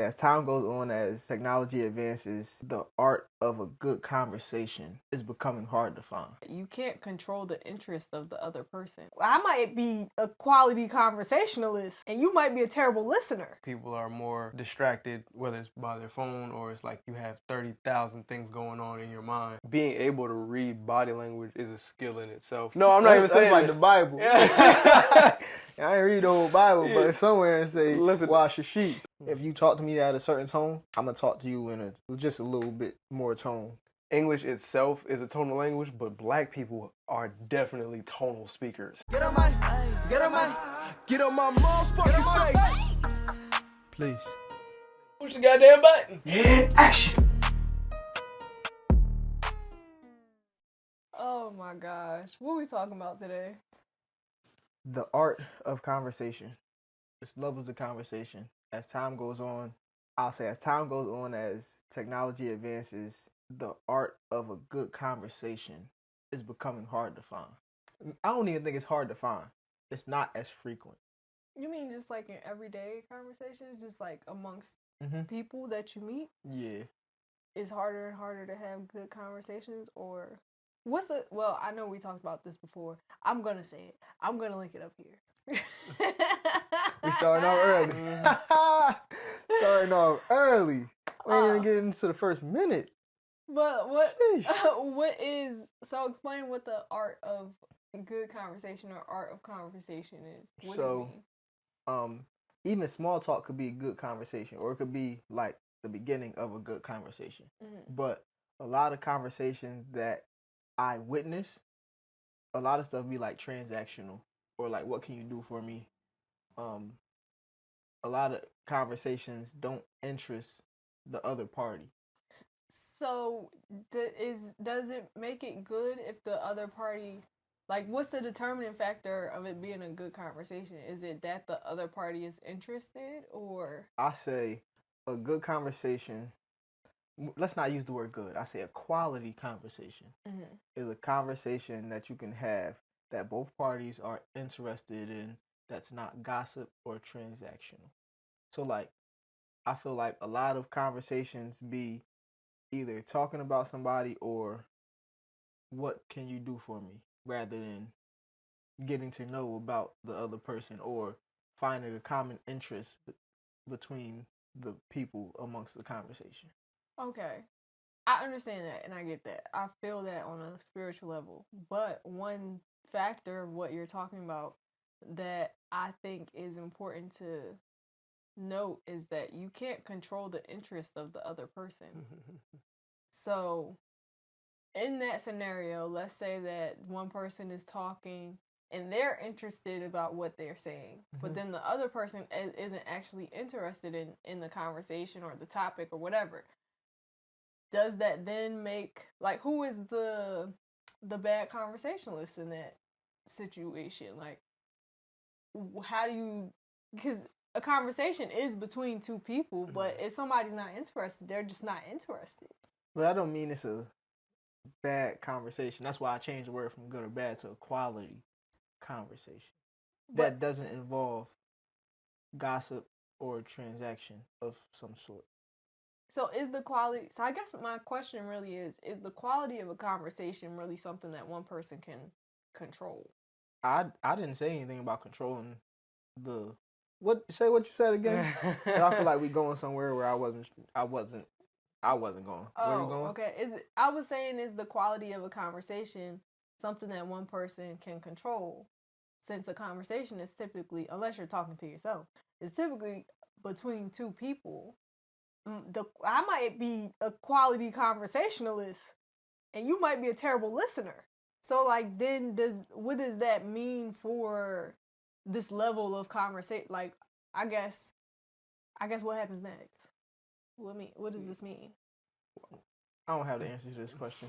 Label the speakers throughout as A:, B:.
A: As time goes on, as technology advances, the art of a good conversation is becoming hard to find.
B: You can't control the interest of the other person. I might be a quality conversationalist, and you might be a terrible listener.
C: People are more distracted, whether it's by their phone or it's like you have 30,000 things going on in your mind. Being able to read body language is a skill in itself. No, I'm not even saying
A: like the Bible.
C: Yeah.
A: I ain't read the whole Bible, but somewhere and say,
C: Listen,
A: wash your sheets. If you talk to me at a certain tone, I'm going to talk to you in just a little bit more tone.
C: English itself is a tonal language, but black people are definitely tonal speakers.
D: Get on my motherfucking face.
A: Please.
C: Push the goddamn button.
D: Action.
B: Oh my gosh. What are we talking about today?
A: The art of conversation. It's levels of conversation. As time goes on, as technology advances, the art of a good conversation is becoming hard to find. I don't even think it's hard to find. It's not as frequent.
B: You mean just like in everyday conversations, just like amongst people that you meet?
A: Yeah.
B: It's harder and harder to have good conversations, or well, I know we talked about this before. I'm going to say it. I'm going to link it up here.
A: We starting off early. Starting off early. We ain't even getting into the first minute.
B: But so explain what the art of good conversation or art of conversation is. What do you mean?
A: Even small talk could be a good conversation, or it could be like the beginning of a good conversation. Mm-hmm. But a lot of conversations that I witness, a lot of stuff be like transactional, or like, what can you do for me? A lot of conversations don't interest the other party.
B: So does it make it good if the other party, like, what's the determining factor of it being a good conversation? Is it that the other party is interested, or?
A: I say a good conversation, let's not use the word good. I say a quality conversation is a conversation that you can have that both parties are interested in, that's not gossip or transactional. So, like, I feel like a lot of conversations be either talking about somebody or what can you do for me, rather than getting to know about the other person or finding a common interest between the people amongst the conversation.
B: Okay. I understand that and I get that. I feel that on a spiritual level. But one factor of what you're talking about that I think is important to note is that you can't control the interest of the other person. So in that scenario, let's say that one person is talking and they're interested about what they're saying, but then the other person isn't actually interested in the conversation or the topic or whatever. Does that then make, like, who is the bad conversationalist in that situation? Like, how do you, because a conversation is between two people, but if somebody's not interested, they're just not interested.
A: But I don't mean it's a bad conversation. That's why I changed the word from good or bad to a quality conversation. That doesn't involve gossip or transaction of some sort.
B: So I guess my question really is the quality of a conversation really something that one person can control?
A: I didn't say anything about controlling what you said again? I feel like we going somewhere where I wasn't going.
B: Oh,
A: where you going?
B: Okay. I was saying, is the quality of a conversation something that one person can control? Since a conversation is typically, unless you're talking to yourself, it's typically between two people. I might be a quality conversationalist, and you might be a terrible listener. So, like, then what does that mean for this level of conversation? Like, I guess what happens next? What does this mean?
A: I don't have the answer to this question.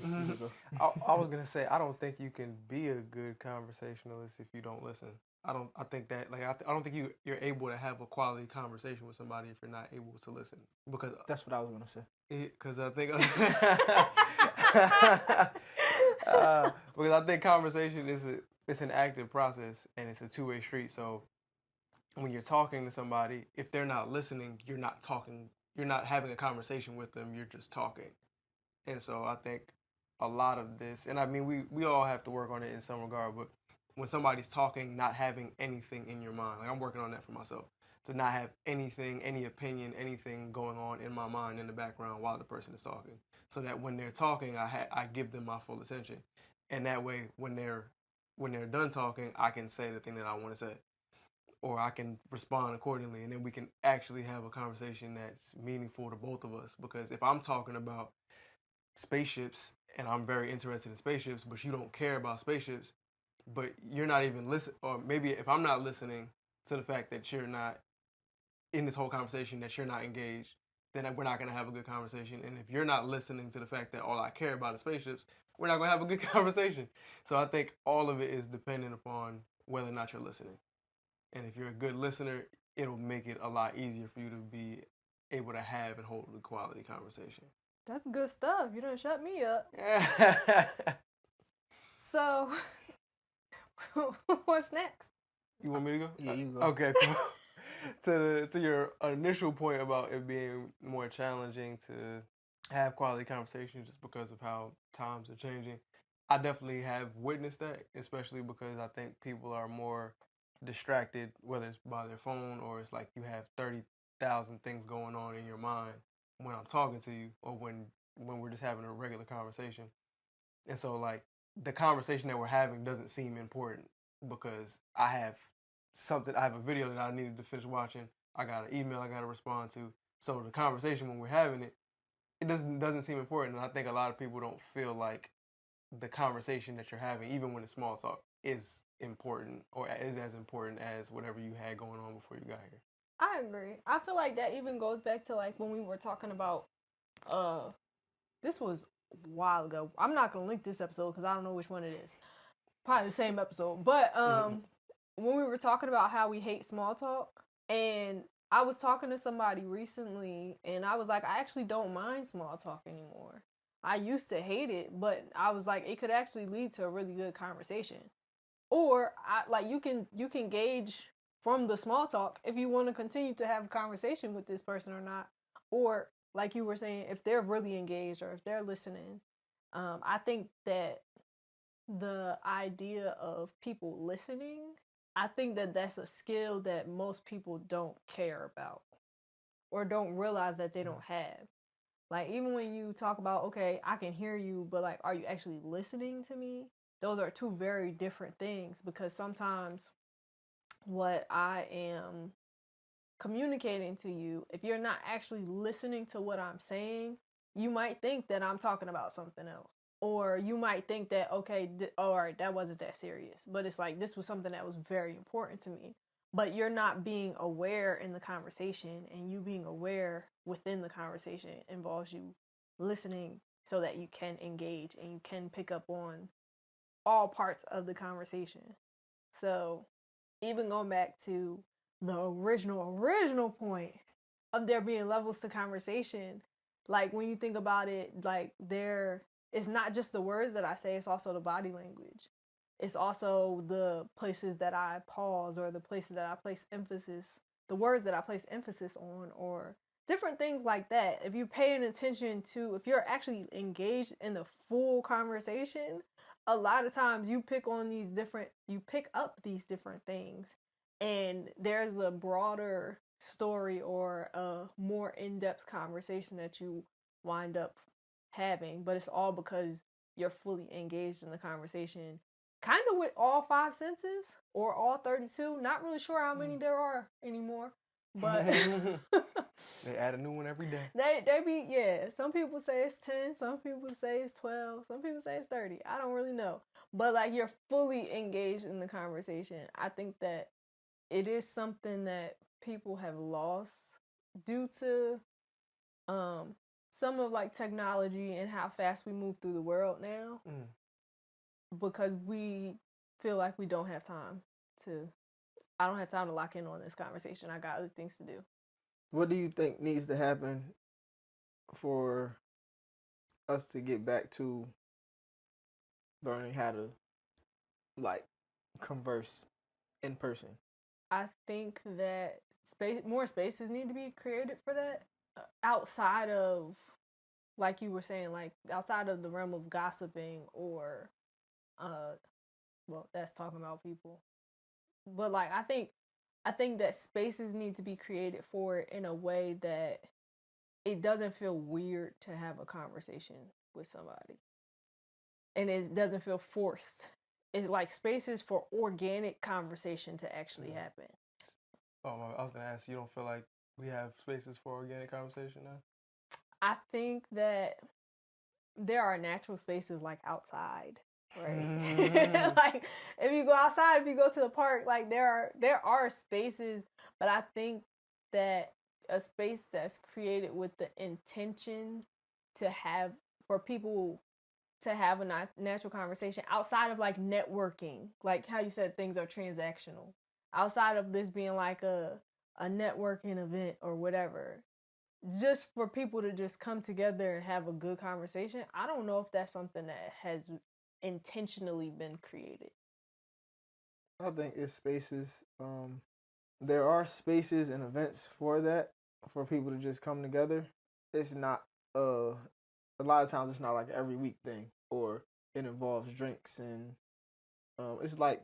C: I was gonna say, I don't think you can be a good conversationalist if you don't listen. I think that, like, I don't think you're able to have a quality conversation with somebody if you're not able to listen. Because
A: that's what I was gonna say.
C: Because I think because I think conversation it's an active process and it's a two-way street. So when you're talking to somebody, if they're not listening, you're not talking you're not having a conversation with them, you're just talking. And so I think a lot of this, and I mean, we all have to work on it in some regard, but when somebody's talking, not having anything in your mind, like I'm working on that for myself, to not have anything, any opinion, anything going on in my mind in the background while the person is talking, so that when they're talking, I give them my full attention, and that way when they're done talking, I can say the thing that I want to say, or I can respond accordingly, and then we can actually have a conversation that's meaningful to both of us. Because if I'm talking about spaceships and I'm very interested in spaceships, but you don't care about spaceships, but you're not even listening, or maybe if I'm not listening to the fact that you're not in this whole conversation, that you're not engaged, then we're not going to have a good conversation. And if you're not listening to the fact that all I care about is spaceships, we're not going to have a good conversation. So I think all of it is dependent upon whether or not you're listening. And if you're a good listener, it'll make it a lot easier for you to be able to have and hold a quality conversation.
B: That's good stuff. You done shut me up. So, what's next?
C: You want me to go?
A: Yeah, you go.
C: Okay, cool. To your initial point about it being more challenging to have quality conversations just because of how times are changing, I definitely have witnessed that, especially because I think people are more distracted, whether it's by their phone or it's like you have 30,000 things going on in your mind when I'm talking to you, or when we're just having a regular conversation. And so like the conversation that we're having doesn't seem important because I have a video that I needed to finish watching. I got an email I got to respond to. So the conversation when we're having it, it doesn't seem important. And I think a lot of people don't feel like the conversation that you're having, even when it's small talk, is important or is as important as whatever you had going on before you got here.
B: I agree. I feel like that even goes back to like when we were talking about, this was a while ago. I'm not going to link this episode because I don't know which one it is. Probably the same episode. But when we were talking about how we hate small talk, and I was talking to somebody recently, and I was like, I actually don't mind small talk anymore. I used to hate it, but I was like, it could actually lead to a really good conversation. Or you can gauge from the small talk if you want to continue to have a conversation with this person or not. Or like you were saying, if they're really engaged or if they're listening. I think that the idea of people listening, I think that that's a skill that most people don't care about or don't realize that they don't have. Like, even when you talk about, okay, I can hear you, but like, are you actually listening to me? Those are two very different things, because sometimes what I am communicating to you, if you're not actually listening to what I'm saying, you might think that I'm talking about something else. Or you might think that, okay, all right, that wasn't that serious. But it's like, this was something that was very important to me. But you're not being aware in the conversation, and you being aware within the conversation involves you listening so that you can engage and you can pick up on all parts of the conversation. So even going back to the original point of there being levels to conversation, like when you think about it, like it's not just the words that I say, it's also the body language. It's also the places that I pause, or the places that I place emphasis, the words that I place emphasis on, or different things like that. If you're paying attention to, if you're actually engaged in the full conversation, a lot of times you pick up these different things, and there's a broader story or a more in-depth conversation that you wind up having, but it's all because you're fully engaged in the conversation, kind of with all 5 senses or all 32. Not really sure how many there are anymore, but
C: they add a new one every day.
B: They be, yeah. Some people say it's 10, some people say it's 12, some people say it's 30. I don't really know, but like, you're fully engaged in the conversation. I think that it is something that people have lost due to some of like technology and how fast we move through the world now, because we feel like we don't have time I don't have time to lock in on this conversation. I got other things to do.
A: What do you think needs to happen for us to get back to learning how to like converse in person?
B: I think that more spaces need to be created for that. outside of, like you were saying, like outside of the realm of gossiping or, well, that's talking about people. But like, I think that spaces need to be created for it in a way that it doesn't feel weird to have a conversation with somebody. And it doesn't feel forced. It's like spaces for organic conversation to actually happen.
C: Oh, I was going to ask, you don't feel like we have spaces for organic conversation now?
B: I think that there are natural spaces like outside, right? Like if you go outside, if you go to the park, like there are spaces, but I think that a space that's created with the intention to have for people to have a natural conversation outside of like networking, like how you said things are transactional, outside of this being like a networking event or whatever, just for people to just come together and have a good conversation. I don't know if that's something that has intentionally been created.
A: I think it's spaces. There are spaces and events for that, for people to just come together. It's not a lot of times it's not like an every week thing, or it involves drinks and it's like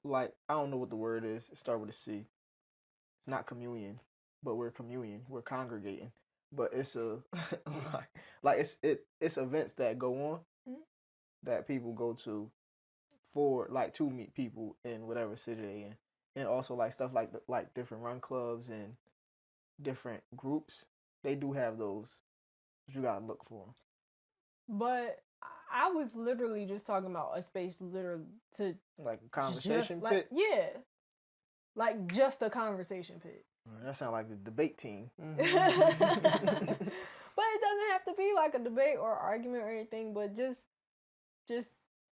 A: like I don't know what the word is. It starts with a C. It's not communion, but we're communion. We're congregating, but it's a like it's events that go on that people go to for like to meet people in whatever city they in, and also like stuff like like different run clubs and different groups. They do have those, but you gotta look for them.
B: But I was literally just talking about a space literally to
A: Like a conversation
B: like,
A: pit.
B: yeah, like just a conversation pit.
A: That sounds like the debate team.
B: But it doesn't have to be like a debate or argument or anything, but just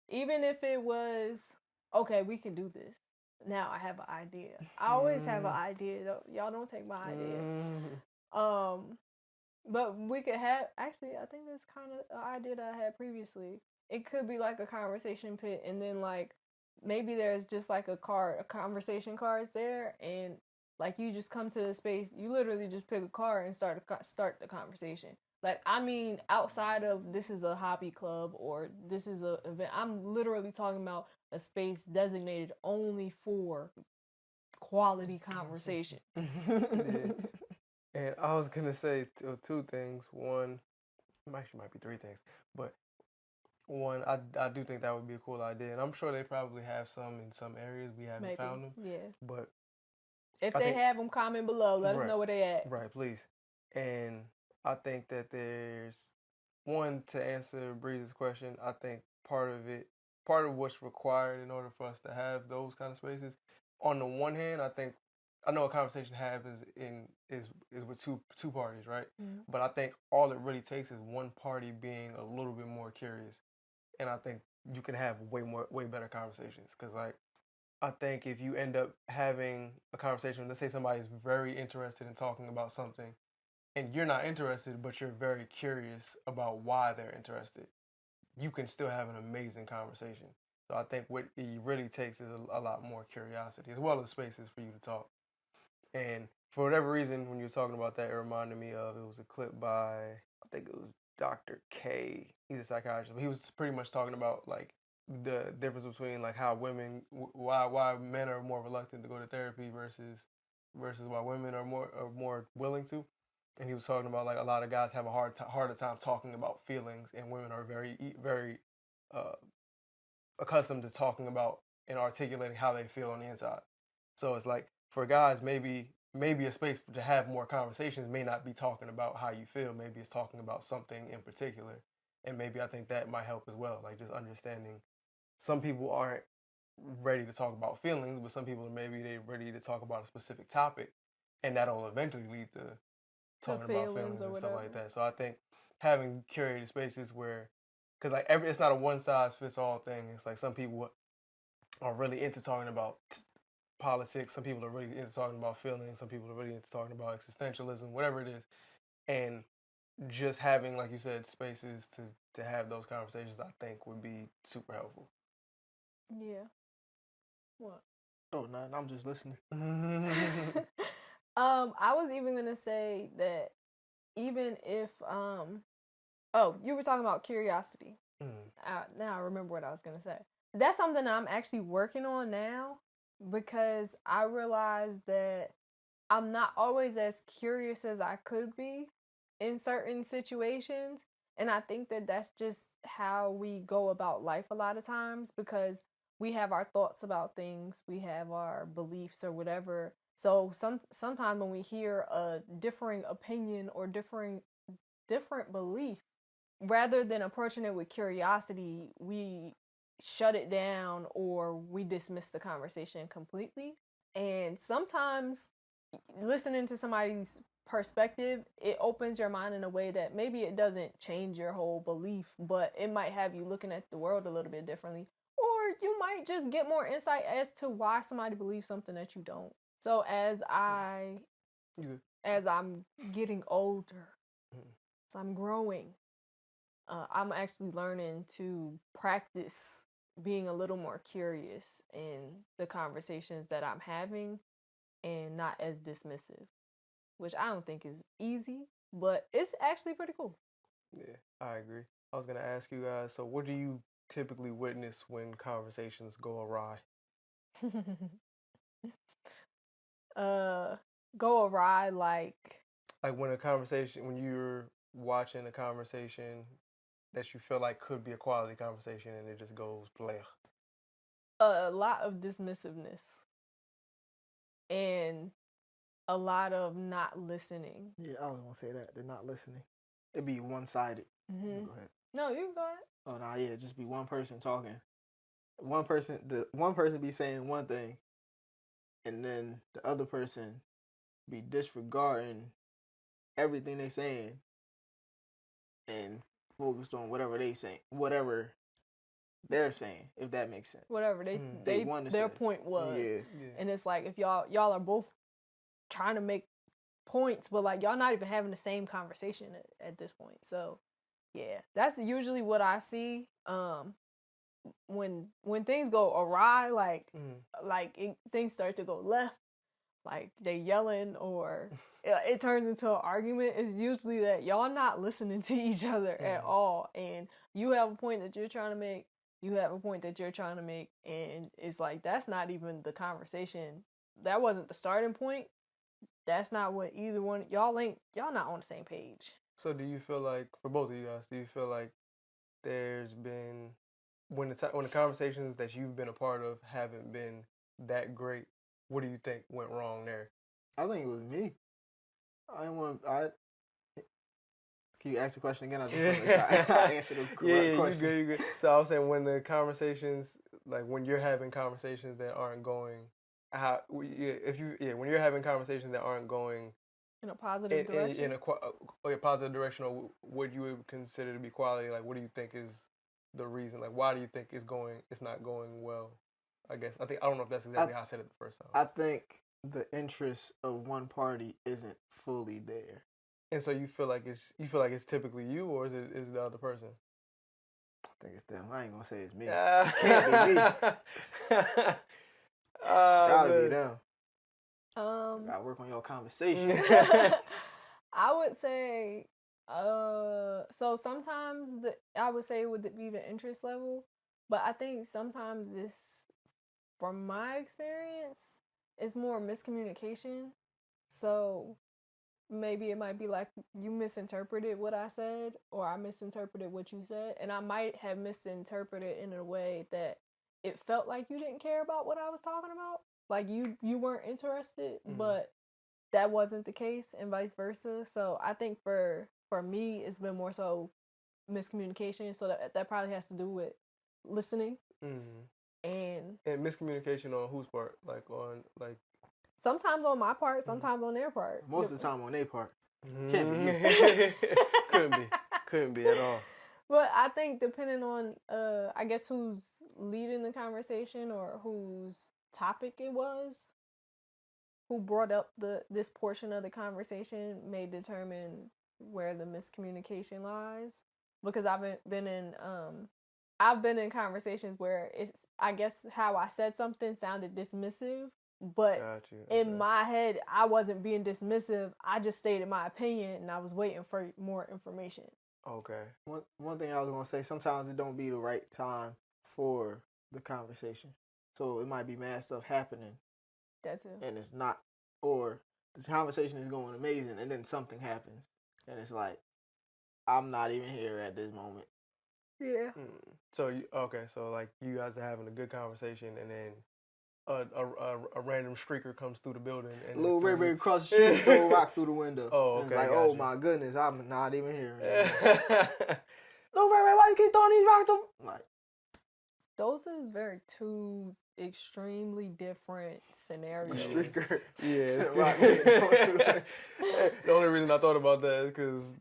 B: even if it was, okay, we can do this. Now I have an idea. I always have an idea though. Y'all don't take my idea. But we could have, actually, I think that's kind of an idea that I had previously. It could be like a conversation pit, and then like maybe there's just like a conversation cards there, and like you just come to the space, you literally just pick a card and start the conversation. Like, I mean, outside of this is a hobby club or this is a event, I'm literally talking about a space designated only for quality conversation.
C: Yeah. And I was going to say two things. One, actually might be three things, but one, I do think that would be a cool idea. And I'm sure they probably have some in some areas. We haven't found them.
B: Yeah.
C: But
B: if they have them, comment below. Let us know where they at.
C: Right, please. And I think that there's one, to answer Breeze's question, I think part of what's required in order for us to have those kind of spaces. On the one hand, I know a conversation happens is with two parties, right?
B: Mm-hmm.
C: But I think all it really takes is one party being a little bit more curious, and I think you can have way better conversations. Because like, I think if you end up having a conversation, let's say somebody's very interested in talking about something, and you're not interested, but you're very curious about why they're interested, you can still have an amazing conversation. So I think what it really takes is a lot more curiosity, as well as spaces for you to talk. And for whatever reason, when you were talking about that, it reminded me of, it was a clip by, I think it was Dr. K. He's a psychiatrist, but he was pretty much talking about like the difference between like how women, why men are more reluctant to go to therapy versus why women are more willing to. And he was talking about like a lot of guys have a harder time talking about feelings, and women are very accustomed to talking about and articulating how they feel on the inside. So it's like, for guys, maybe a space to have more conversations may not be talking about how you feel. Maybe it's talking about something in particular. And maybe I think that might help as well. Like just understanding some people aren't ready to talk about feelings, but some people maybe they're ready to talk about a specific topic, and that'll eventually lead to talking about feelings and stuff like that. So I think having curated spaces where, because like it's not a one size fits all thing. It's like some people are really into talking about politics. Some people are really into talking about feelings. Some people are really into talking about existentialism, whatever it is. And just having, like you said, spaces to have those conversations, I think would be super helpful.
B: Yeah. What?
A: Oh, no, I'm just listening.
B: I was even gonna say that even if you were talking about curiosity. Now I remember what I was gonna say. That's something I'm actually working on now, because I realized that I'm not always as curious as I could be in certain situations. And I think that that's just how we go about life a lot of times, because we have our thoughts about things, we have our beliefs or whatever. So sometimes when we hear a differing opinion or different belief, rather than approaching it with curiosity, we shut it down or we dismiss the conversation completely. And sometimes listening to somebody's perspective, it opens your mind in a way that maybe it doesn't change your whole belief, but it might have you looking at the world a little bit differently. Or you might just get more insight as to why somebody believes something that you don't. So as I'm getting older, as I'm growing, I'm actually learning to practice being a little more curious in the conversations that I'm having and not as dismissive, which I don't think is easy, but it's actually pretty cool.
C: Yeah, I agree. I was going to ask you guys, so what do you typically witness when conversations go awry?
B: Go awry like
C: when you're watching a conversation that you feel like could be a quality conversation and it just goes bleh.
B: A lot of dismissiveness and a lot of not listening.
A: Yeah, I was gonna say that. They're not listening. It'd be one-sided.
B: Mm-hmm.
A: Go ahead.
B: No, you can go ahead.
A: Oh no, yeah, just be one person talking. One person be saying one thing, and then the other person be disregarding everything they saying and focused on whatever they're saying, if that makes sense.
B: Whatever their point was.
A: Yeah.
B: And it's like if y'all are both trying to make points, but like y'all not even having the same conversation at this point. So yeah, that's usually what I see. When things go awry, things start to go left, like they yelling or it turns into an argument, it's usually that y'all not listening to each other at all. And you have a point that you're trying to make, and it's like that's not even the conversation. That wasn't the starting point. That's not what either one y'all not on the same page.
C: So do you feel like, for both of you guys, do you feel like there's been, when the conversations that you've been a part of haven't been that great, what do you think went wrong there?
A: I think it was me. Can you ask the question again? I answered the correct question.
C: You good. So I was saying, when the conversations, like when you're having conversations that aren't going, when you're having conversations that aren't going
B: in a positive direction,
C: in a positive direction, or what you would consider to be quality, like what do you think is the reason? Like why do you think it's not going well? I don't know if that's exactly how I said it the first time.
A: I think the interest of one party isn't fully there.
C: And so you feel like it's typically you, or is it the other person?
A: I think it's them. I ain't gonna say it's me. It can't be me. Gotta be them. Gotta work on your conversation.
B: I would say, so sometimes I would say it would be the interest level, but I think sometimes this, from my experience, is more miscommunication. So maybe it might be like you misinterpreted what I said, or I misinterpreted what you said, and I might have misinterpreted in a way that it felt like you didn't care about what I was talking about. Like you weren't interested, but that wasn't the case, and vice versa. So I think for me, it's been more so miscommunication. So that probably has to do with listening. And
C: miscommunication on whose part?
B: Sometimes on my part, sometimes on their part.
A: Most of the time on their part. Can't be you.
C: Couldn't be at all.
B: But I think depending on, I guess who's leading the conversation or whose topic it was, who brought up this portion of the conversation may determine where the miscommunication lies. Because I've been in conversations where it's, I guess how I said something sounded dismissive, But
C: Got you.
B: in my head, I wasn't being dismissive. I just stated my opinion, and I was waiting for more information.
C: Okay.
A: One thing I was gonna say, sometimes it don't be the right time for the conversation. So it might be mad stuff happening.
B: That's it.
A: And it's not, or the conversation is going amazing, and then something happens, and it's like, I'm not even here at this moment.
B: Yeah.
C: So so like you guys are having a good conversation, and then a random streaker comes through the building, and
A: Little Ray Ray across the street, throw a rock through the window.
C: Oh,
A: and
C: okay.
A: it's like,
C: gotcha.
A: oh my goodness, I'm not even here. Little Ray Ray, why you keep throwing these rocks? Like,
B: those is very two extremely different scenarios.
A: streaker.
C: Yeah.
A: Rock
C: The only reason I thought about that is because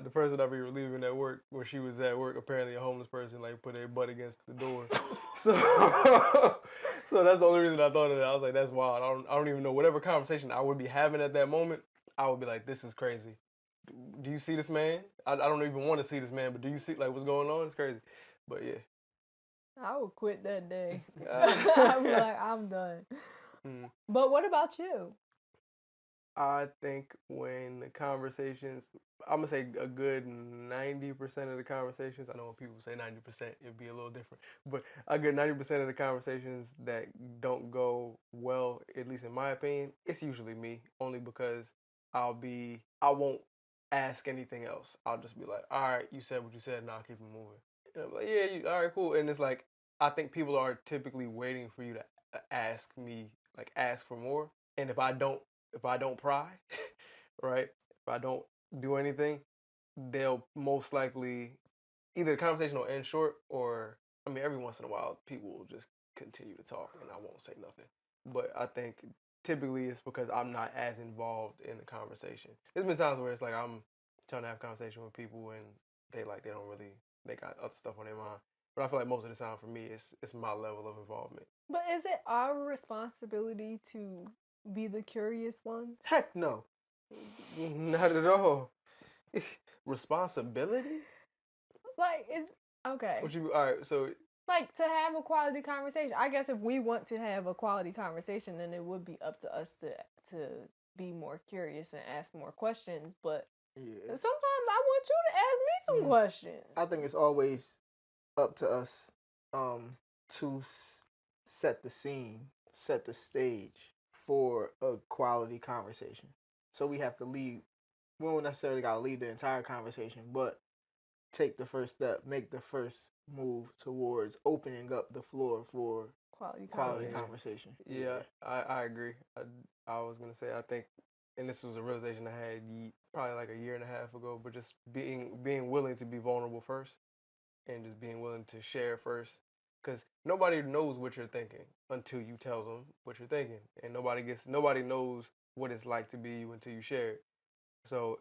C: the person I be relieving at work, when she was at work, apparently a homeless person like put their butt against the door. So that's the only reason I thought of that. I was like, that's wild. I don't even know whatever conversation I would be having at that moment. I would be like, this is crazy. Do you see this man? I don't even want to see this man, but do you see like what's going on? It's crazy. But yeah.
B: I would quit that day. I'm like, I'm done. But what about you?
C: I think when the conversations, I'm going to say a good 90% of the conversations, I know when people say 90%, it'd be a little different, but a good 90% of the conversations that don't go well, at least in my opinion, it's usually me, only because I won't ask anything else. I'll just be like, all right, you said what you said, and I'll keep it moving. And I'm like, yeah, all right, cool. And it's like, I think people are typically waiting for you to ask me, like ask for more. And if I don't pry, right? If I don't do anything, they'll most likely either the conversation will end short, or I mean, every once in a while, people will just continue to talk, and I won't say nothing. But I think typically it's because I'm not as involved in the conversation. There's been times where it's like I'm trying to have a conversation with people, and they got other stuff on their mind. But I feel like most of the time for me, it's my level of involvement.
B: But is it our responsibility to be the curious ones?
A: Heck no.
C: Not at all. Responsibility?
B: Like, it's okay.
C: All right, so
B: like to have a quality conversation. I guess if we want to have a quality conversation, then it would be up to us to be more curious and ask more questions. But sometimes I want you to ask me some questions.
A: I think it's always up to us to set the scene, set the stage for a quality conversation. So we have to lead. We don't necessarily got to lead the entire conversation, but take the first step, make the first move towards opening up the floor for
B: quality
A: conversation.
C: Yeah, I agree. I was going to say, I think, and this was a realization I had probably like a year and a half ago, but just being willing to be vulnerable first, and just being willing to share first, because nobody knows what you're thinking until you tell them what you're thinking, and nobody knows what it's like to be you until you share it. So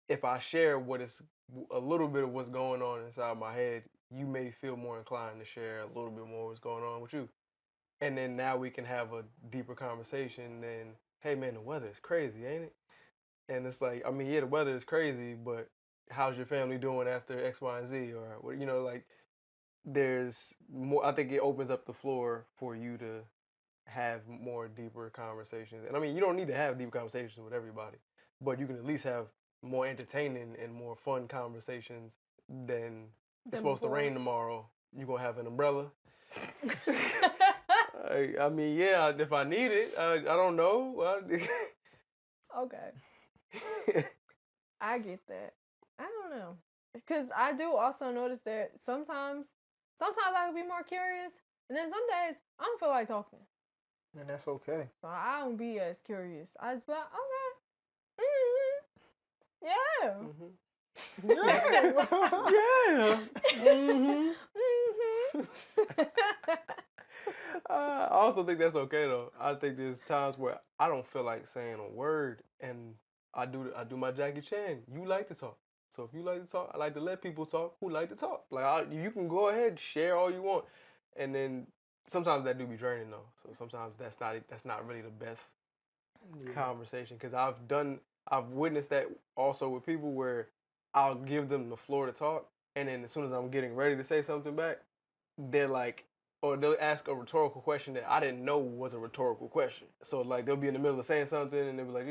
C: if I share a little bit of what's going on inside my head, you may feel more inclined to share a little bit more what's going on with you, and then now we can have a deeper conversation than, hey man, the weather is crazy, ain't it? And it's like, I mean, yeah, the weather is crazy, but how's your family doing after X, Y, and Z? Or, like, there's more. I think it opens up the floor for you to have more deeper conversations. And I mean, you don't need to have deep conversations with everybody, but you can at least have more entertaining and more fun conversations than it's supposed to rain tomorrow. You're going to have an umbrella. I mean, yeah, if I need it, I don't know.
B: Okay. I get that. I don't know. Because I do also notice that sometimes I can be more curious, and then some days I don't feel like talking.
A: And that's okay.
B: So I don't be as curious. I just be like, okay. Yeah.
C: I also think that's okay though. I think there's times where I don't feel like saying a word, and I do my Jackie Chan. You like to talk, so if you like to talk, I like to let people talk who like to talk. Like you can go ahead, share all you want, and then sometimes that do be draining though. So sometimes that's not really the best conversation, because I've witnessed that also with people where I'll give them the floor to talk, and then as soon as I'm getting ready to say something back, they're like or they'll ask a rhetorical question that I didn't know was a rhetorical question. So like they'll be in the middle of saying something and they'll be like,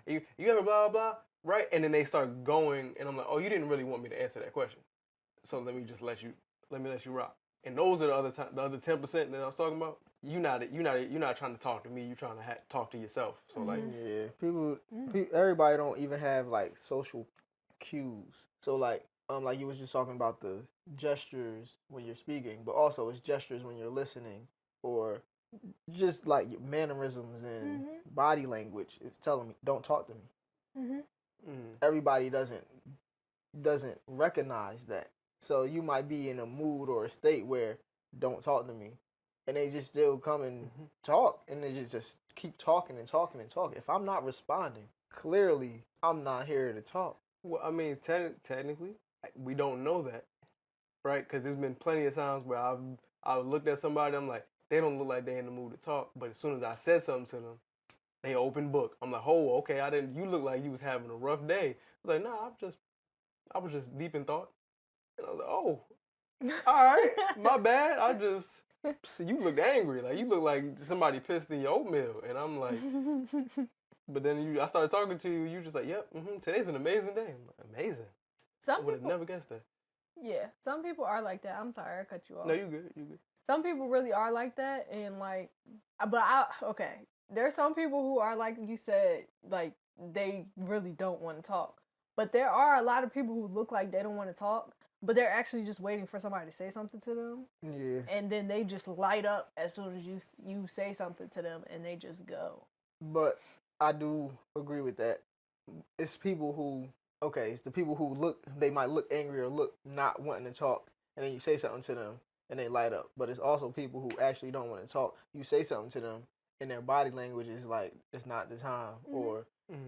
C: you ever blah blah, right? And then they start going, and I'm like, oh, you didn't really want me to answer that question, so let me let you rock. And those are the other 10% that I was talking about. You're not trying to talk to me. You're trying to talk to yourself. So like,
A: yeah, people, everybody don't even have like social cues. So like you was just talking about the gestures when you're speaking, but also it's gestures when you're listening, or just like mannerisms and body language. It's telling me, don't talk to me. Everybody doesn't recognize that. So you might be in a mood or a state where don't talk to me, and they just still come and talk, and they just keep talking and talking and talking. If I'm not responding, clearly I'm not here to talk.
C: well, I mean, technically, we don't know that, right? Because there's been plenty of times where I've looked at somebody, I'm like, they don't look like they're in the mood to talk. But as soon as I said something to them, they open book. I'm like, oh, okay, you look like you was having a rough day. I was like, nah, I was just deep in thought. And I was like, oh, all right, my bad. You looked angry. Like, you look like somebody pissed in your oatmeal. And I'm like, but then I started talking to you. You just like, yep, today's an amazing day. I'm like, amazing. I would have never guessed that.
B: Yeah, some people are like that. I'm sorry, I cut you off.
C: No, you good. You good.
B: Some people really are like that, and like, okay. There's some people who are like you said, like they really don't want to talk. But there are a lot of people who look like they don't want to talk, but they're actually just waiting for somebody to say something to them.
A: Yeah.
B: And then they just light up as soon as you say something to them, and they just go.
A: But I do agree with that. It's people who, it's the people who they might look angry or look not wanting to talk, and then you say something to them, and they light up. But it's also people who actually don't want to talk. You say something to them, and their body language is like, it's not the time, or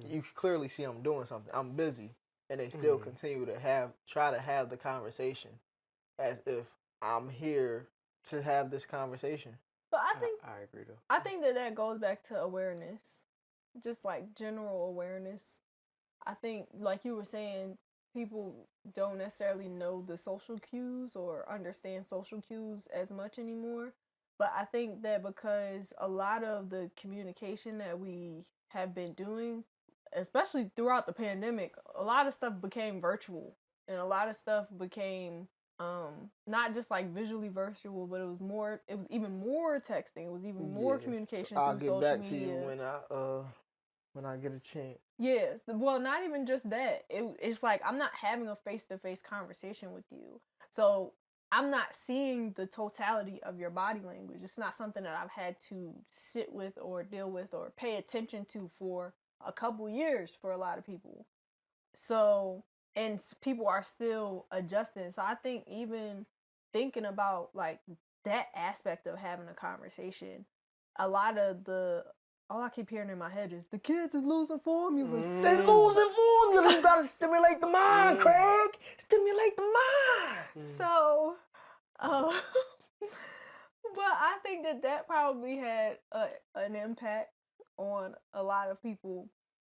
A: you clearly see them doing something. I'm busy, and they still continue to try to have the conversation as if I'm here to have this conversation.
B: But I think
C: I agree though.
B: I think that goes back to awareness, just like general awareness. I think, like you were saying, people don't necessarily know the social cues or understand social cues as much anymore. But I think that because a lot of the communication that we have been doing, especially throughout the pandemic, a lot of stuff became virtual, and a lot of stuff became not just like visually virtual, but it was even more texting, it was even more communication
A: so
B: through social
A: media. I'll get back
B: media.
A: to you when I get a chance.
B: Yes. Well, not even just that. It's like I'm not having a face-to-face conversation with you. So I'm not seeing the totality of your body language. It's not something that I've had to sit with or deal with or pay attention to for a couple years for a lot of people. So, and people are still adjusting. So I think even thinking about like that aspect of having a conversation, a lot of all I keep hearing in my head is the kids is losing formula.
A: They losing formula. You gotta stimulate the mind, Craig. Stimulate the mind.
B: So, but I think that probably had an impact on a lot of people.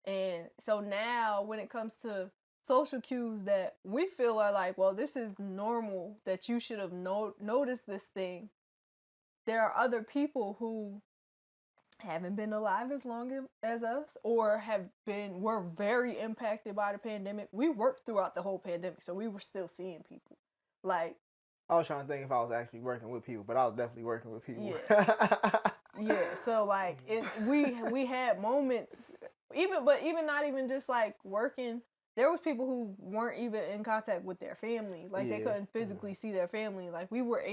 B: And so now when it comes to social cues that we feel are like, well, this is normal, that you should have noticed this thing, there are other people who haven't been alive as long as us, or were very impacted by the pandemic. We worked throughout the whole pandemic, so we were still seeing people. Like,
A: I was trying to think if I was actually working with people, but I was definitely working with people.
B: Yeah. So like, we had moments, even not even just like working. There was people who weren't even in contact with their family. Like they couldn't physically see their family. Like we were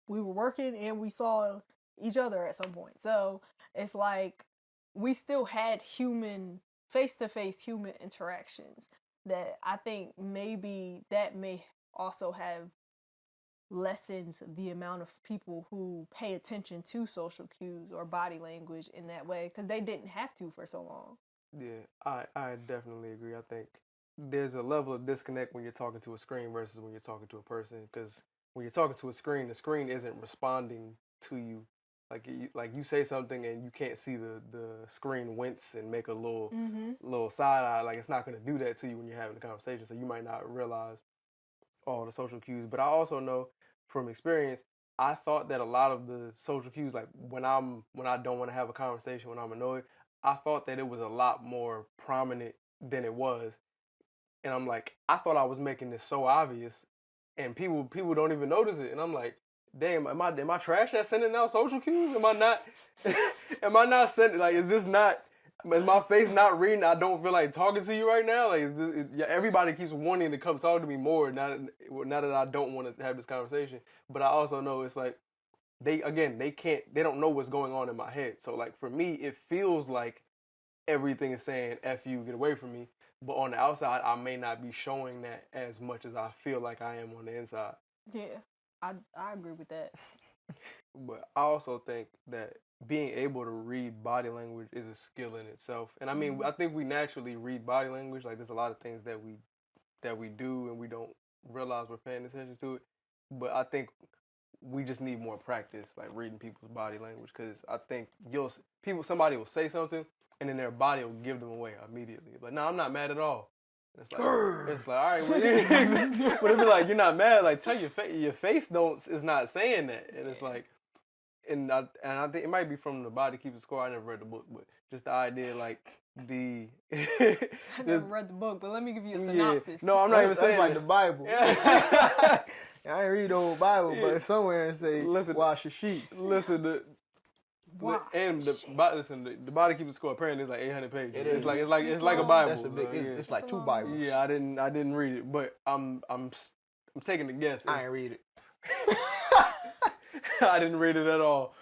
B: working and we saw each other at some point. So it's like we still had face-to-face human interactions that I think maybe that may also have lessens the amount of people who pay attention to social cues or body language in that way, because they didn't have to for so long.
C: Yeah, I definitely agree. I think there's a level of disconnect when you're talking to a screen versus when you're talking to a person, because when you're talking to a screen, the screen isn't responding to you. Like you say something and you can't see the screen wince and make a little side eye. Like it's not going to do that to you when you're having a conversation. So you might not realize all the social cues. But I also know from experience, I thought that a lot of the social cues, like when I don't want to have a conversation, when I'm annoyed, I thought that it was a lot more prominent than it was. And I'm like, I thought I was making this so obvious, and people don't even notice it. And I'm like, damn, am I trash at sending out social cues? Am I not? Am I not sending? Like, is my face not reading? I don't feel like talking to you right now. Like, everybody keeps wanting to come talk to me more now that I don't want to have this conversation. But I also know it's like they don't know what's going on in my head. So like for me, it feels like everything is saying "F you, get away from me." But on the outside, I may not be showing that as much as I feel like I am on the inside.
B: Yeah, I agree with that.
C: But I also think that being able to read body language is a skill in itself. And I mean, I think we naturally read body language. Like there's a lot of things that we do and we don't realize we're paying attention to it. But I think we just need more practice, like reading people's body language. Because I think somebody will say something and then their body will give them away immediately. Like, no, I'm not mad at all. It's like, all right, but it'd be like, you're not mad. Like, tell your face is not saying that. And it's like, and I think it might be from the Body Keeps Score. I never read the book, but just the idea, like
B: I never read the book, but let me give you a synopsis.
C: No, I'm not even saying
A: like the Bible. I ain't read the whole Bible, but somewhere it say, wash your sheets.
C: Listen, the Body Keeps Score apparently is like 800 pages. It's like a Bible.
A: That's a big. It's like two Bibles.
C: Yeah, I didn't read it, but I'm taking a guess.
A: I ain't read it.
C: I didn't read it at all.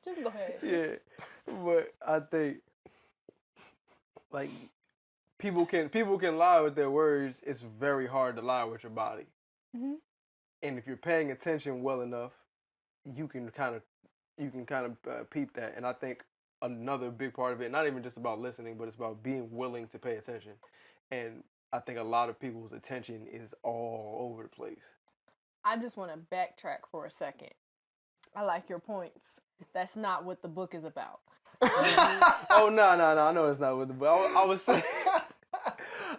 B: Just go ahead.
C: Yeah, but I think like people can lie with their words. It's very hard to lie with your body.
B: Mm-hmm.
C: And if you're paying attention well enough, you can kind of peep that. And I think another big part of it, not even just about listening, but it's about being willing to pay attention. And I think a lot of people's attention is all over the place.
B: I just want to backtrack for a second. I like your points. That's not what the book is about.
C: Oh, no. I know it's not what the book. I was saying,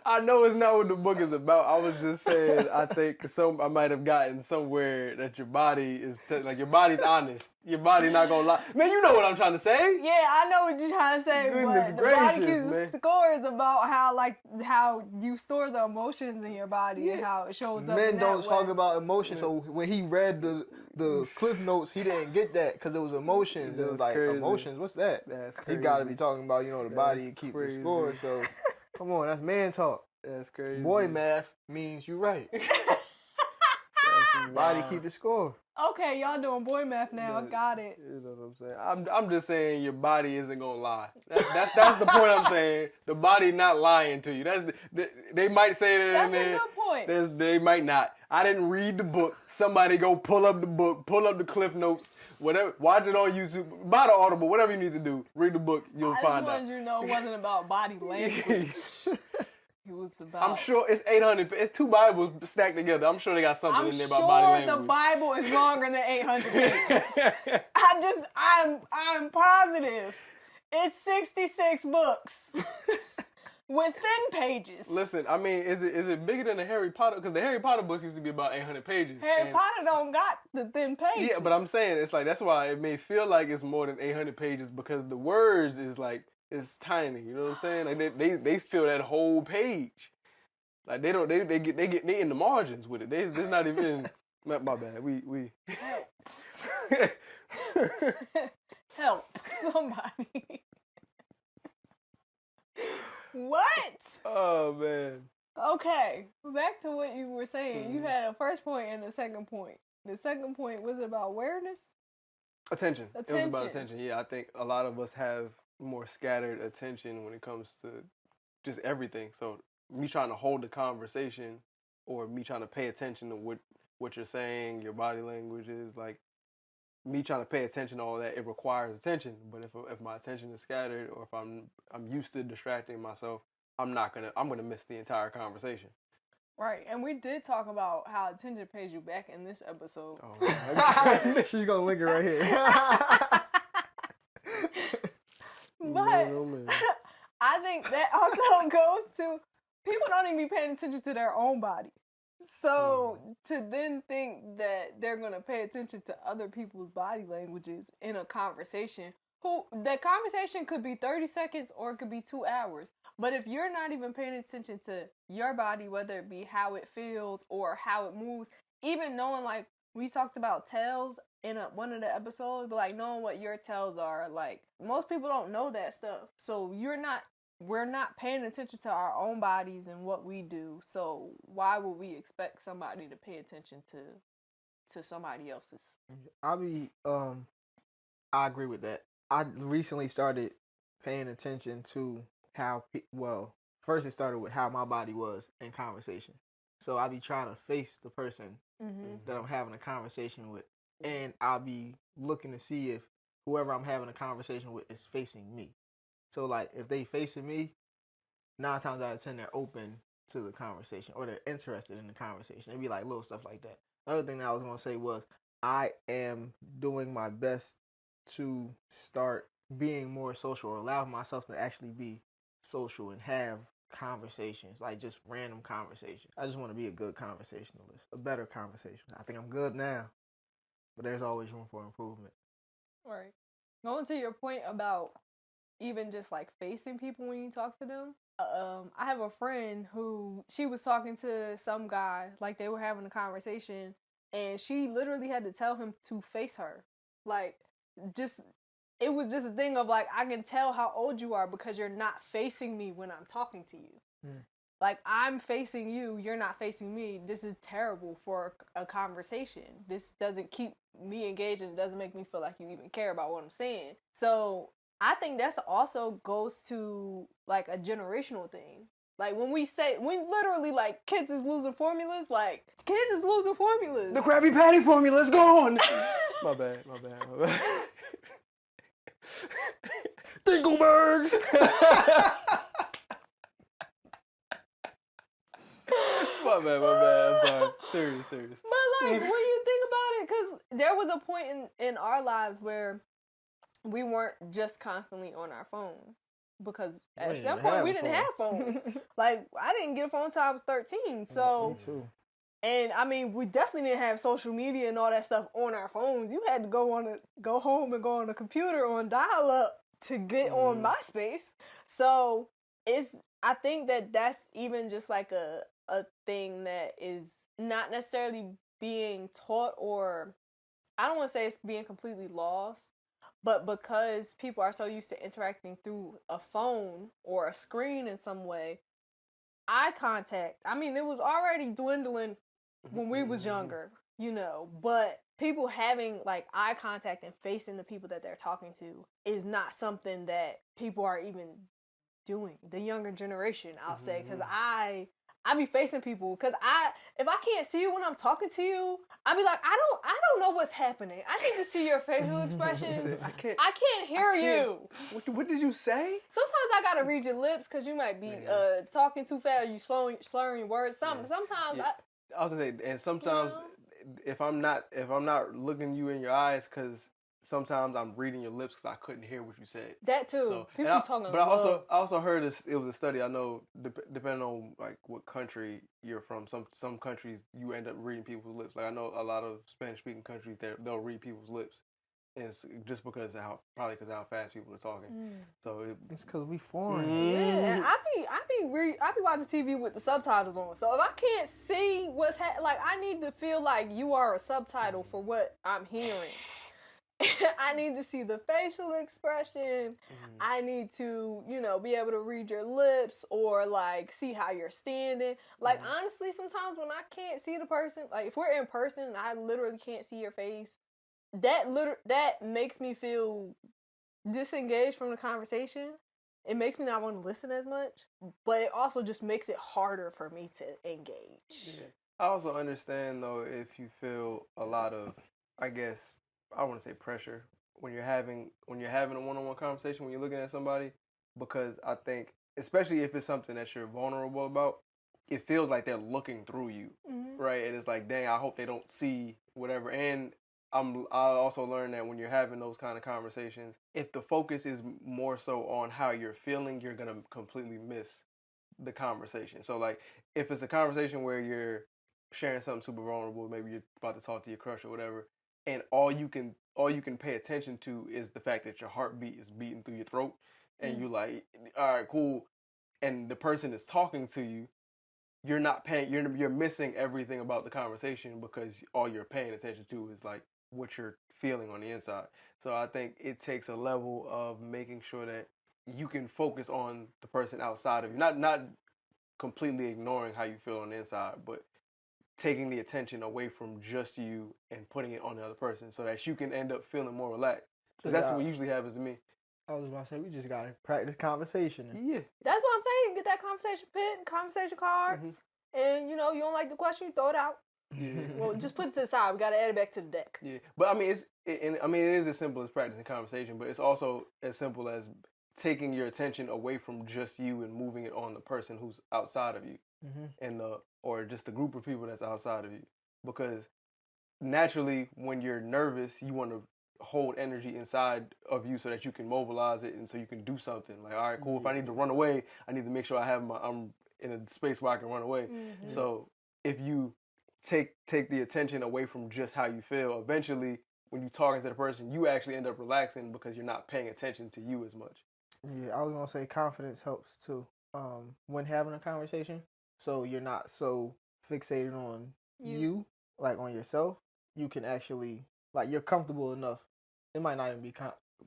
C: I know it's not what the book is about. I was just saying, I think I might have gotten somewhere that your body is, your body's honest. Your body not going to lie. Man, you know what I'm trying to say.
B: Yeah, I know what you're trying to say.
C: Goodness
B: but
C: gracious,
B: the Body
C: man.
B: Keeps Score is about how you store the emotions in your body and how it shows up.
A: Men don't talk about emotions, so when he read the Cliff Notes, he didn't get that because it was emotions. It was like
C: crazy.
A: Emotions. What's that?
C: That's crazy.
A: He got to be talking about the body keep the score. So come on, that's man talk.
C: That's crazy.
A: Boy math means you right. Body keep the score.
B: Okay, y'all doing boy math now. I got it.
C: You know what I'm saying? I'm just saying your body isn't gonna lie. That's the point I'm saying. The body not lying to you. They might say that
B: That's
C: in there.
B: a good point.
C: They might not. I didn't read the book. Somebody go pull up the book, pull up the Cliff Notes, whatever. Watch it on YouTube. Buy the Audible, whatever you need to do. Read the book. You'll find out.
B: I just wanted you to know it wasn't about body language. It was about.
C: I'm sure it's 800. It's two Bibles stacked together. I'm sure they got something in there about body language.
B: I'm sure the Bible is longer than 800 pages. I'm positive. It's 66 books with thin pages.
C: Listen, I mean, is it bigger than the Harry Potter? Because the Harry Potter books used to be about 800 pages.
B: Harry Potter don't got the thin pages.
C: Yeah, but I'm saying it's like that's why it may feel like it's more than 800 pages because the words is like. It's tiny, you know what I'm saying? Like they fill that whole page. Like they in the margins with it. There's not even my bad. We
B: help somebody. What?
C: Oh man.
B: Okay, back to what you were saying. You had a first point and a second point. The second point was about awareness.
C: Attention. It was about attention. Yeah, I think a lot of us have more scattered attention when it comes to just everything. So me trying to hold the conversation or me trying to pay attention to what you're saying, your body language is like me trying to pay attention to all that, it requires attention. But if my attention is scattered or if I'm used to distracting myself, I'm gonna miss the entire conversation.
B: Right, and we did talk about how attention pays you back in this episode.
C: Oh,
A: she's gonna link it right here.
B: But I think that also goes to people don't even be paying attention to their own body. So to then think that they're gonna pay attention to other people's body languages in a conversation, that conversation could be 30 seconds or it could be 2 hours. But if you're not even paying attention to your body, whether it be how it feels or how it moves, even knowing, like we talked about tells in one of the episodes, but like knowing what your tells are, like most people don't know that stuff. So we're not paying attention to our own bodies and what we do. So why would we expect somebody to pay attention to somebody else's?
A: I agree with that. I recently started paying attention to how first it started with how my body was in conversation. So I'll be trying to face the person that I'm having a conversation with, and I'll be looking to see if whoever I'm having a conversation with is facing me. So like if they facing me, 9 times out of 10 they're open to the conversation or they're interested in the conversation. It'd be like little stuff like that. Another thing that I was gonna say was I am doing my best to start being more social or allow myself to actually be social and have conversations, like just random conversations. I just want to be a good conversationalist, a better conversationalist. I think I'm good now, but there's always room for improvement.
B: Right. Going to your point about even just like facing people when you talk to them. I have a friend who she was talking to some guy, like they were having a conversation, and she literally had to tell him to face her. Like, just, it was just a thing of like, I can tell how old you are because you're not facing me when I'm talking to you. Like, I'm facing you, you're not facing me. This is terrible for a conversation. This doesn't keep me engaged and it doesn't make me feel like you even care about what I'm saying. So I think that's also goes to like a generational thing. Like when literally like kids is losing formulas, like kids is losing formulas.
C: The Krabby Patty formula's gone. My bad.
A: Dinglebergs!
C: My bad. I'm sorry. Serious.
B: But like when you think about it, because there was a point in our lives where we weren't just constantly on our phones. Because at some point we didn't have phones. Like I didn't get a phone until I was 13. So
A: me too.
B: And I mean, we definitely didn't have social media and all that stuff on our phones. You had to go home and go on the computer on dial-up to get on MySpace. So I think that's even just like a thing that is not necessarily being taught, or I don't want to say it's being completely lost, but because people are so used to interacting through a phone or a screen in some way, eye contact, I mean, it was already dwindling when we was younger, but people having like eye contact and facing the people that they're talking to is not something that people are even doing. The younger generation, I'll say, because I be facing people, because if I can't see you when I'm talking to you, I be like, I don't know what's happening. I need to see your facial expressions. I can't hear you.
C: What did you say?
B: Sometimes I gotta read your lips because you might be talking too fast. You slurring your words. Sometimes
C: I was gonna say, and sometimes if I'm not looking you in your eyes, because sometimes I'm reading your lips because I couldn't hear what you said.
B: That too.
C: So,
B: people talking.
C: But I also heard this. It was a study. I know depending on like what country you're from. Some countries you end up reading people's lips. Like I know a lot of Spanish speaking countries they'll read people's lips. And it's just because how fast people are talking. So
A: it's because we foreign.
B: Yeah, I be watching TV with the subtitles on. So if I can't see what's like, I need to feel like you are a subtitle for what I'm hearing. I need to see the facial expression. I need to, be able to read your lips or like see how you're standing. Like honestly, sometimes when I can't see the person, like if we're in person and I literally can't see your face, that makes me feel disengaged from the conversation. It makes me not want to listen as much, but it also just makes it harder for me to engage.
C: Yeah. I also understand though if you feel a lot of, I guess, I want to say pressure when you're having a one-on-one conversation when you're looking at somebody, because I think especially if it's something that you're vulnerable about, it feels like they're looking through you, right? And it's like, dang, I hope they don't see whatever. And I also learned that when you're having those kind of conversations, if the focus is more so on how you're feeling, you're gonna completely miss the conversation. So like if it's a conversation where you're sharing something super vulnerable. Maybe you're about to talk to your crush or whatever, and all you can pay attention to is the fact that your heartbeat is beating through your throat, and you're like, all right, cool, and the person is talking to you. You're not paying. You're missing everything about the conversation because all you're paying attention to is like what you're feeling on the inside. So I think it takes a level of making sure that you can focus on the person outside of you, not completely ignoring how you feel on the inside, but taking the attention away from just you and putting it on the other person so that you can end up feeling more relaxed. Because that's what usually happens to me.
A: I was about to say, we just got to practice conversation.
C: Yeah.
B: That's what I'm saying. Get that conversation pit, conversation cards, and you don't like the question, you throw it out.
C: Yeah.
B: Well, just put it to the side. We got to add it back to the deck.
C: Yeah, but I mean, it is as simple as practicing conversation, but it's also as simple as taking your attention away from just you and moving it on the person who's outside of you, and or just the group of people that's outside of you. Because naturally, when you're nervous, you want to hold energy inside of you so that you can mobilize it and so you can do something. Like, all right, cool. If I need to run away, I need to make sure I'm in a space where I can run away. So if you take the attention away from just how you feel, eventually when you're talking to the person, you actually end up relaxing because you're not paying attention to you as much.
A: Yeah, I was gonna say confidence helps too. When having a conversation, so you're not so fixated on you like on yourself. You can actually you're comfortable enough. It might not even be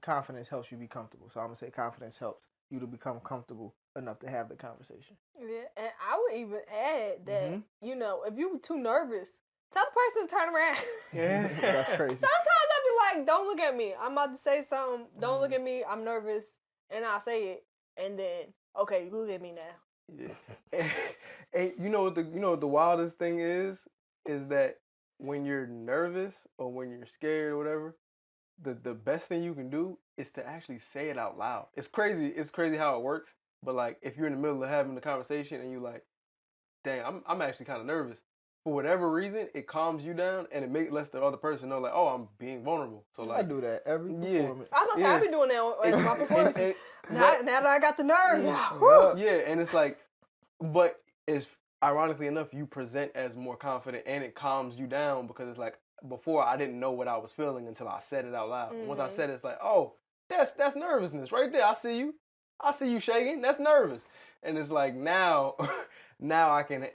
A: confidence helps you be comfortable. So I'm gonna say confidence helps you to become comfortable enough to have the conversation.
B: Yeah, and I would even add that if you were too nervous, tell the person to turn around.
A: Yeah, that's crazy.
B: Sometimes I'd be like, "Don't look at me. I'm about to say something. Don't look at me. I'm nervous." And I'll say it, and then okay, look at me now.
C: Yeah. And you know what the wildest thing is that when you're nervous or when you're scared or whatever, the best thing you can do is to actually say it out loud. It's crazy how it works, but like if you're in the middle of having the conversation and you're like, dang, I'm actually kind of nervous. For whatever reason, it calms you down and it lets the other person know like, oh, I'm being vulnerable. So like
A: I do that every performance.
B: I was gonna say I be doing that at my performance. Now that I got the nerves
C: out. Yeah, and it's like, but it's ironically enough, you present as more confident and it calms you down because it's like before I didn't know what I was feeling until I said it out loud. Once I said it, it's like, oh, that's nervousness right there. I see you shaking. That's nervous. And it's like now I can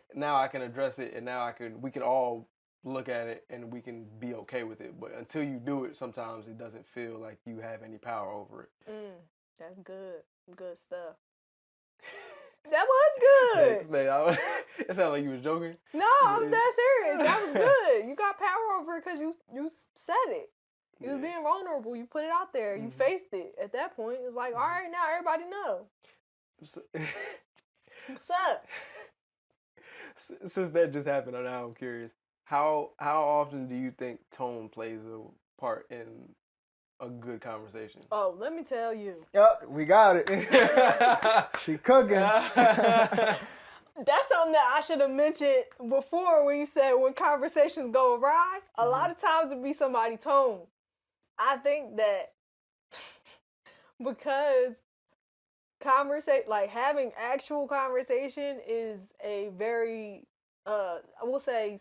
C: address it, and now we can all look at it and we can be okay with it. But until you do it, sometimes it doesn't feel like you have any power over it.
B: That's good stuff. That was good.
C: It sounded like you was joking.
B: No, I'm that serious. That was good. You got power over it because you said it. You was being vulnerable. You put it out there. You faced it. At that point, it's like, all right, now everybody know. What's up?
C: Since that just happened, now I'm curious. How often do you think tone plays a part in a good conversation?
B: Oh, let me tell you.
A: Yep, we got it. She cooking.
B: That's something that I should have mentioned before when you said when conversations go awry. A lot of times it be somebody's tone. I think that because having actual conversation is a very, I will say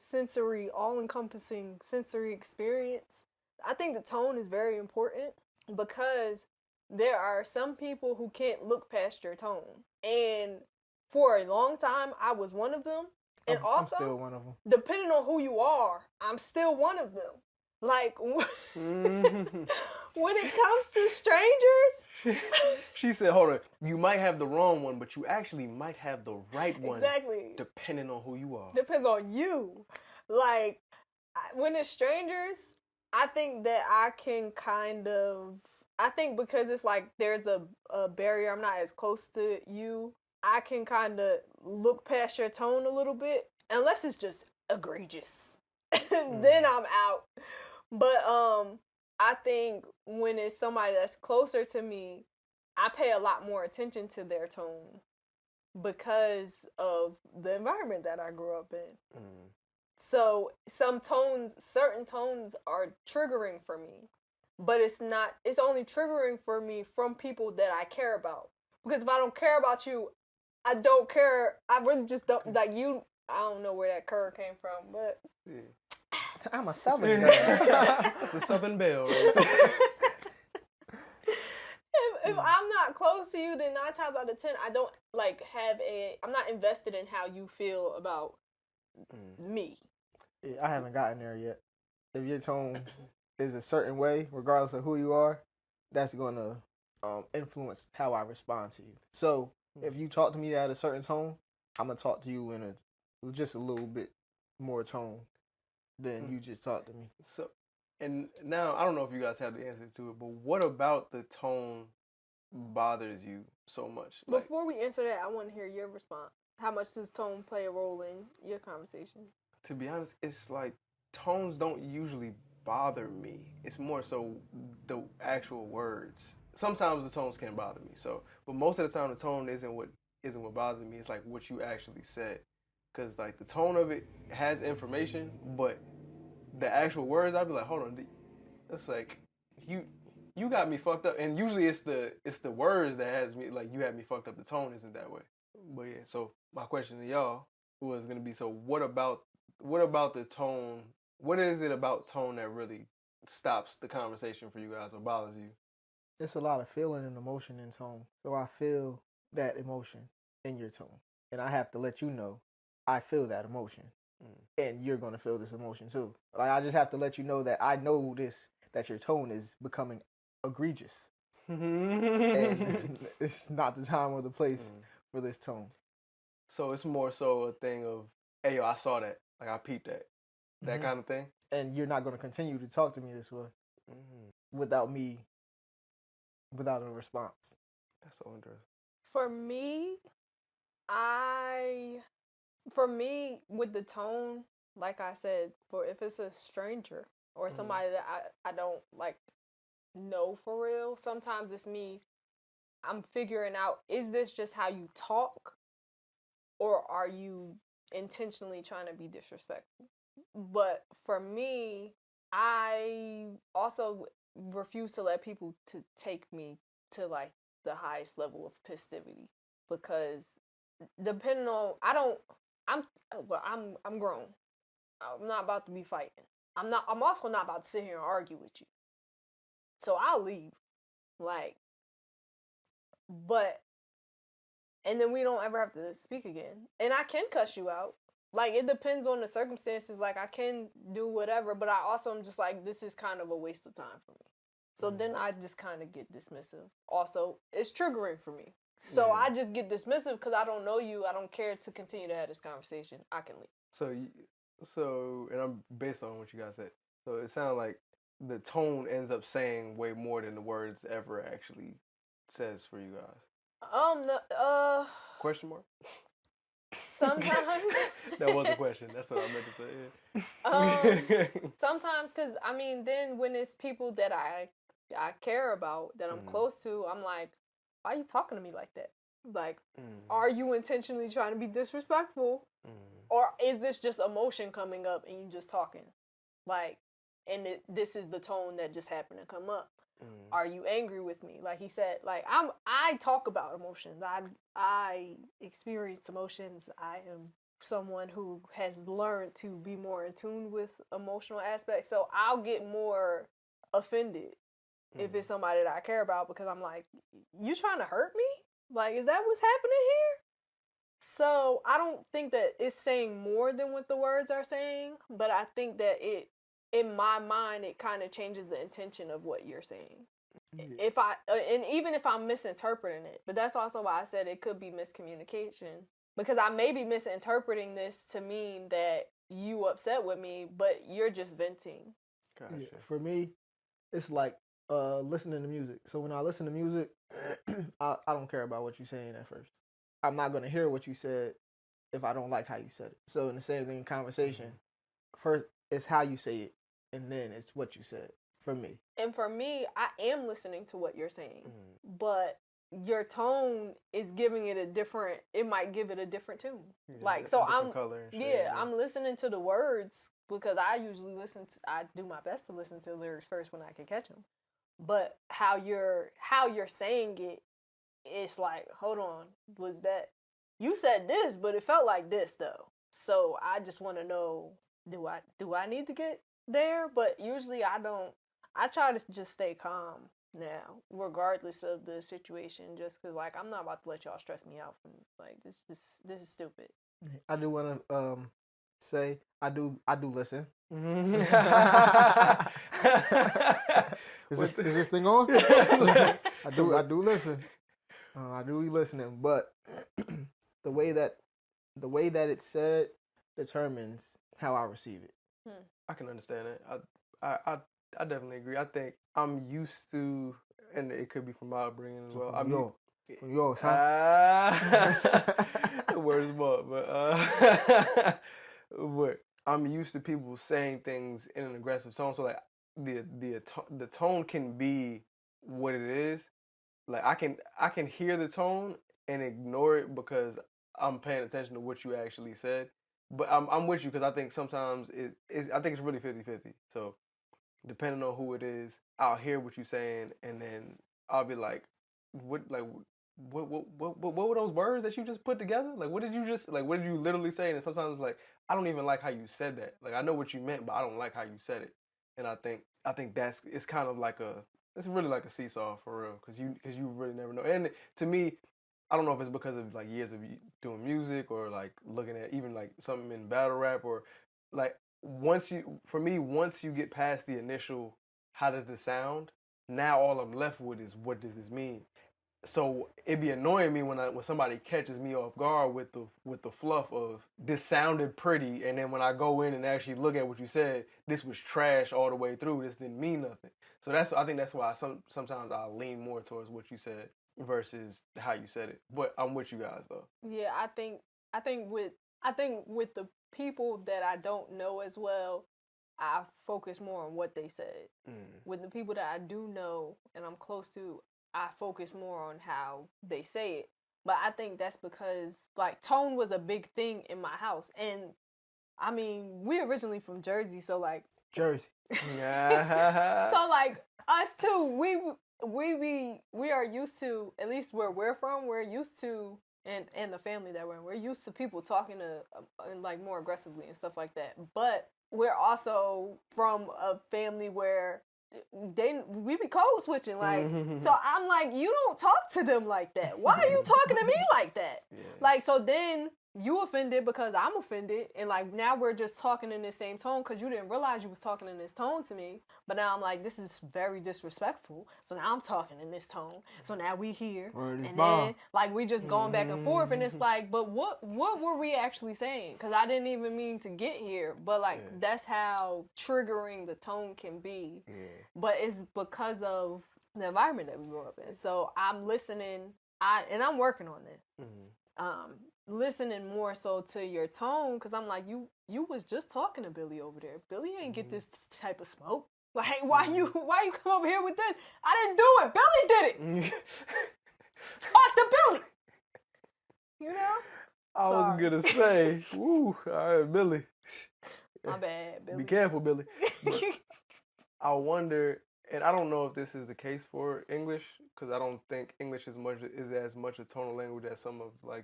B: all-encompassing sensory experience. I think the tone is very important because there are some people who can't look past your tone. And for a long time, I was one of them. And
A: I'm still one of them.
B: Depending on who you are, I'm still one of them. Like, when it comes to strangers...
C: She said, hold on, you might have the wrong one, but you actually might have the right one.
B: Exactly.
C: Depending on who you are.
B: Depends on you. Like, when it's strangers, I think that I can I think because it's like there's a barrier, I'm not as close to you, I can kind of look past your tone a little bit, unless it's just egregious. Then I'm out. But I think when it's somebody that's closer to me, I pay a lot more attention to their tone because of the environment that I grew up in. So certain tones are triggering for me, but it's only triggering for me from people that I care about. Because if I don't care about you, I don't care. I really just don't, like you, I don't know where that curve came from, but
A: I'm a Southern girl.
C: It's the Southern Belle. Right?
B: if I'm not close to you, then 9 times out of 10, I don't I'm not invested in how you feel about me.
A: Yeah, I haven't gotten there yet. If your tone is a certain way, regardless of who you are, that's going to influence how I respond to you. So if you talk to me at a certain tone, I'm going to talk to you in just a little bit more tone than you just talked to me.
C: So, and now I don't know if you guys have the answer to it, but what about the tone bothers you so much?
B: Before we answer that, I want to hear your response. How much does tone play a role in your conversation?
C: To be honest, it's like tones don't usually bother me. It's more so the actual words. Sometimes the tones can bother me. So, but most of the time the tone isn't what bothers me. It's like what you actually said, because like the tone of it has information, but the actual words, I'd be like, hold on, it's like you got me fucked up. And usually it's the words that has me like you had me fucked up. The tone isn't that way. But yeah, so my question to y'all was gonna be, so what about the tone? What is it about tone that really stops the conversation for you guys or bothers you?
A: It's a lot of feeling and emotion in tone. So I feel that emotion in your tone. And I have to let you know I feel that emotion. And you're going to feel this emotion too. Like, I just have to let you know that I know that your tone is becoming egregious. And it's not the time or the place for this tone.
C: So it's more so a thing of, hey, yo, I saw that. Like, I peeped that. That kind of thing.
A: And you're not going to continue to talk to me this way without a response.
C: That's so interesting.
B: For me, with the tone, like I said, if it's a stranger or somebody that I don't like know for real, sometimes it's me. I'm figuring out, is this just how you talk, or are you intentionally trying to be disrespectful? But for me, I also refuse to let people to take me to like the highest level of festivity, because depending on I'm grown. I'm not about to be fighting. I'm also not about to sit here and argue with you. So I'll leave. And then we don't ever have to speak again. And I can cuss you out. Like, it depends on the circumstances. Like, I can do whatever, but I also am just like, this is kind of a waste of time for me. So then I just kind of get dismissive. Also, it's triggering for me. So I just get dismissive because I don't know you. I don't care to continue to have this conversation. I can leave.
C: So, and I'm based on what you guys said. So it sounds like the tone ends up saying way more than the words ever actually says for you guys. Question mark?
B: Sometimes.
C: That was a question. That's what I meant to say. Yeah.
B: Sometimes, because, I mean, then when it's people that I care about, that I'm close to, I'm like, why are you talking to me like that? Like, are you intentionally trying to be disrespectful? Or is this just emotion coming up and you just talking? Like, and this is the tone that just happened to come up. Are you angry with me? Like he said, like, I talk about emotions. I experience emotions. I am someone who has learned to be more in tune with emotional aspects. So I'll get more offended if it's somebody that I care about, because I'm like, you trying to hurt me? Like, is that what's happening here? So I don't think that it's saying more than what the words are saying, but I think that in my mind, it kind of changes the intention of what you're saying. And even if I'm misinterpreting it, but that's also why I said it could be miscommunication, because I may be misinterpreting this to mean that you upset with me, but you're just venting.
C: Gotcha.
A: Yeah, for me, it's like listening to music. So when I listen to music, I don't care about what you're saying at first. I'm not going to hear what you said if I don't like how you said it. So in the same thing in conversation, first it's how you say it, and then it's what you said, for me.
B: And for me, I am listening to what you're saying, but your tone is giving it it might give it a different tune. Like, so I'm listening to the words, because I do my best to listen to lyrics first when I can catch them. But how you're saying it, it's like, hold on, was that, you said this, but it felt like this though. So I just want to know, do I need to get there? But usually I don't. I try to just stay calm now, regardless of the situation, just because like I'm not about to let y'all stress me out from like this is stupid.
A: I do want to say I do listen. Is this thing on? I do listen. I do be listening, but the way that it's said determines how I receive it.
C: I can understand it. I definitely agree. I think I'm used to, and it could be from my upbringing as well.
A: From yours, huh?
C: Words more, but I'm used to people saying things in an aggressive tone. So like the tone can be what it is. Like I can hear the tone and ignore it because I'm paying attention to what you actually said. But I'm with you because I think sometimes I think it's really 50-50. So depending on who it is, I'll hear what you're saying and then I'll be like, what were those words that you just put together? Like what did you literally say? And sometimes like I don't even like how you said that. Like I know what you meant, but I don't like how you said it. And I think it's kind of like it's really like a seesaw for real because you really never know. And to me, I don't know if it's because of like years of doing music or like looking at even like something in battle rap or like once you get past the initial how does this sound, now all I'm left with is what does this mean? So it'd be annoying me when somebody catches me off guard with the fluff of this sounded pretty, and then when I go in and actually look at what you said, this was trash all the way through. This didn't mean nothing. So I think that's why sometimes I lean more towards what you said versus how you said it. But I'm with you guys though.
B: Yeah, I think with the people that I don't know as well, I focus more on what they said. With the people that I do know and I'm close to, I focus more on how they say it. But I think that's because like tone was a big thing in my house. And I mean, we're originally from Jersey, so like
A: Jersey.
C: Yeah.
B: So like us too, we are used to, at least where we're from, we're used to and the family that we're used to people talking to like more aggressively and stuff like that. But we're also from a family where we be code switching, like so I'm like, you don't talk to them like that. Why are you talking to me like that? Yeah. Like so then you offended because I'm offended, and like now we're just talking in the same tone because you didn't realize you was talking in this tone to me. But now I'm like, this is very disrespectful. So now I'm talking in this tone. So now we here, and then like we just going back and forth, and it's like, but what were we actually saying? Because I didn't even mean to get here. But like that's how triggering the tone can be. Yeah. But it's because of the environment that we grew up in. So I'm listening. I'm working on this. Listening more so to your tone, because I'm like, you was just talking to Billy over there. Billy ain't get this type of smoke. Like, why you come over here with this? I didn't do it. Billy did it. Talk to Billy. You know?
C: I was gonna say, woo, all right, Billy.
B: My bad, Billy.
C: Be careful, Billy. But I wonder, and I don't know if this is the case for English, because I don't think English is as much a tonal language as some of I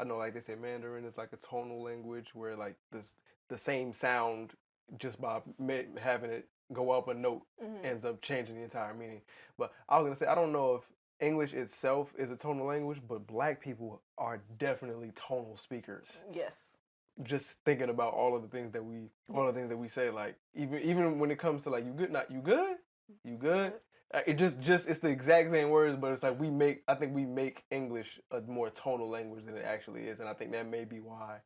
C: know like they say Mandarin is like a tonal language where like the same sound just by having it go up a note ends up changing the entire meaning. But I was gonna say I don't know if English itself is a tonal language, but Black people are definitely tonal speakers.
B: Yes.
C: Just thinking about all of the things that we say, like even when it comes to like you good. It just it's the exact same words, but it's like I think we make English a more tonal language than it actually is, and I think that may be why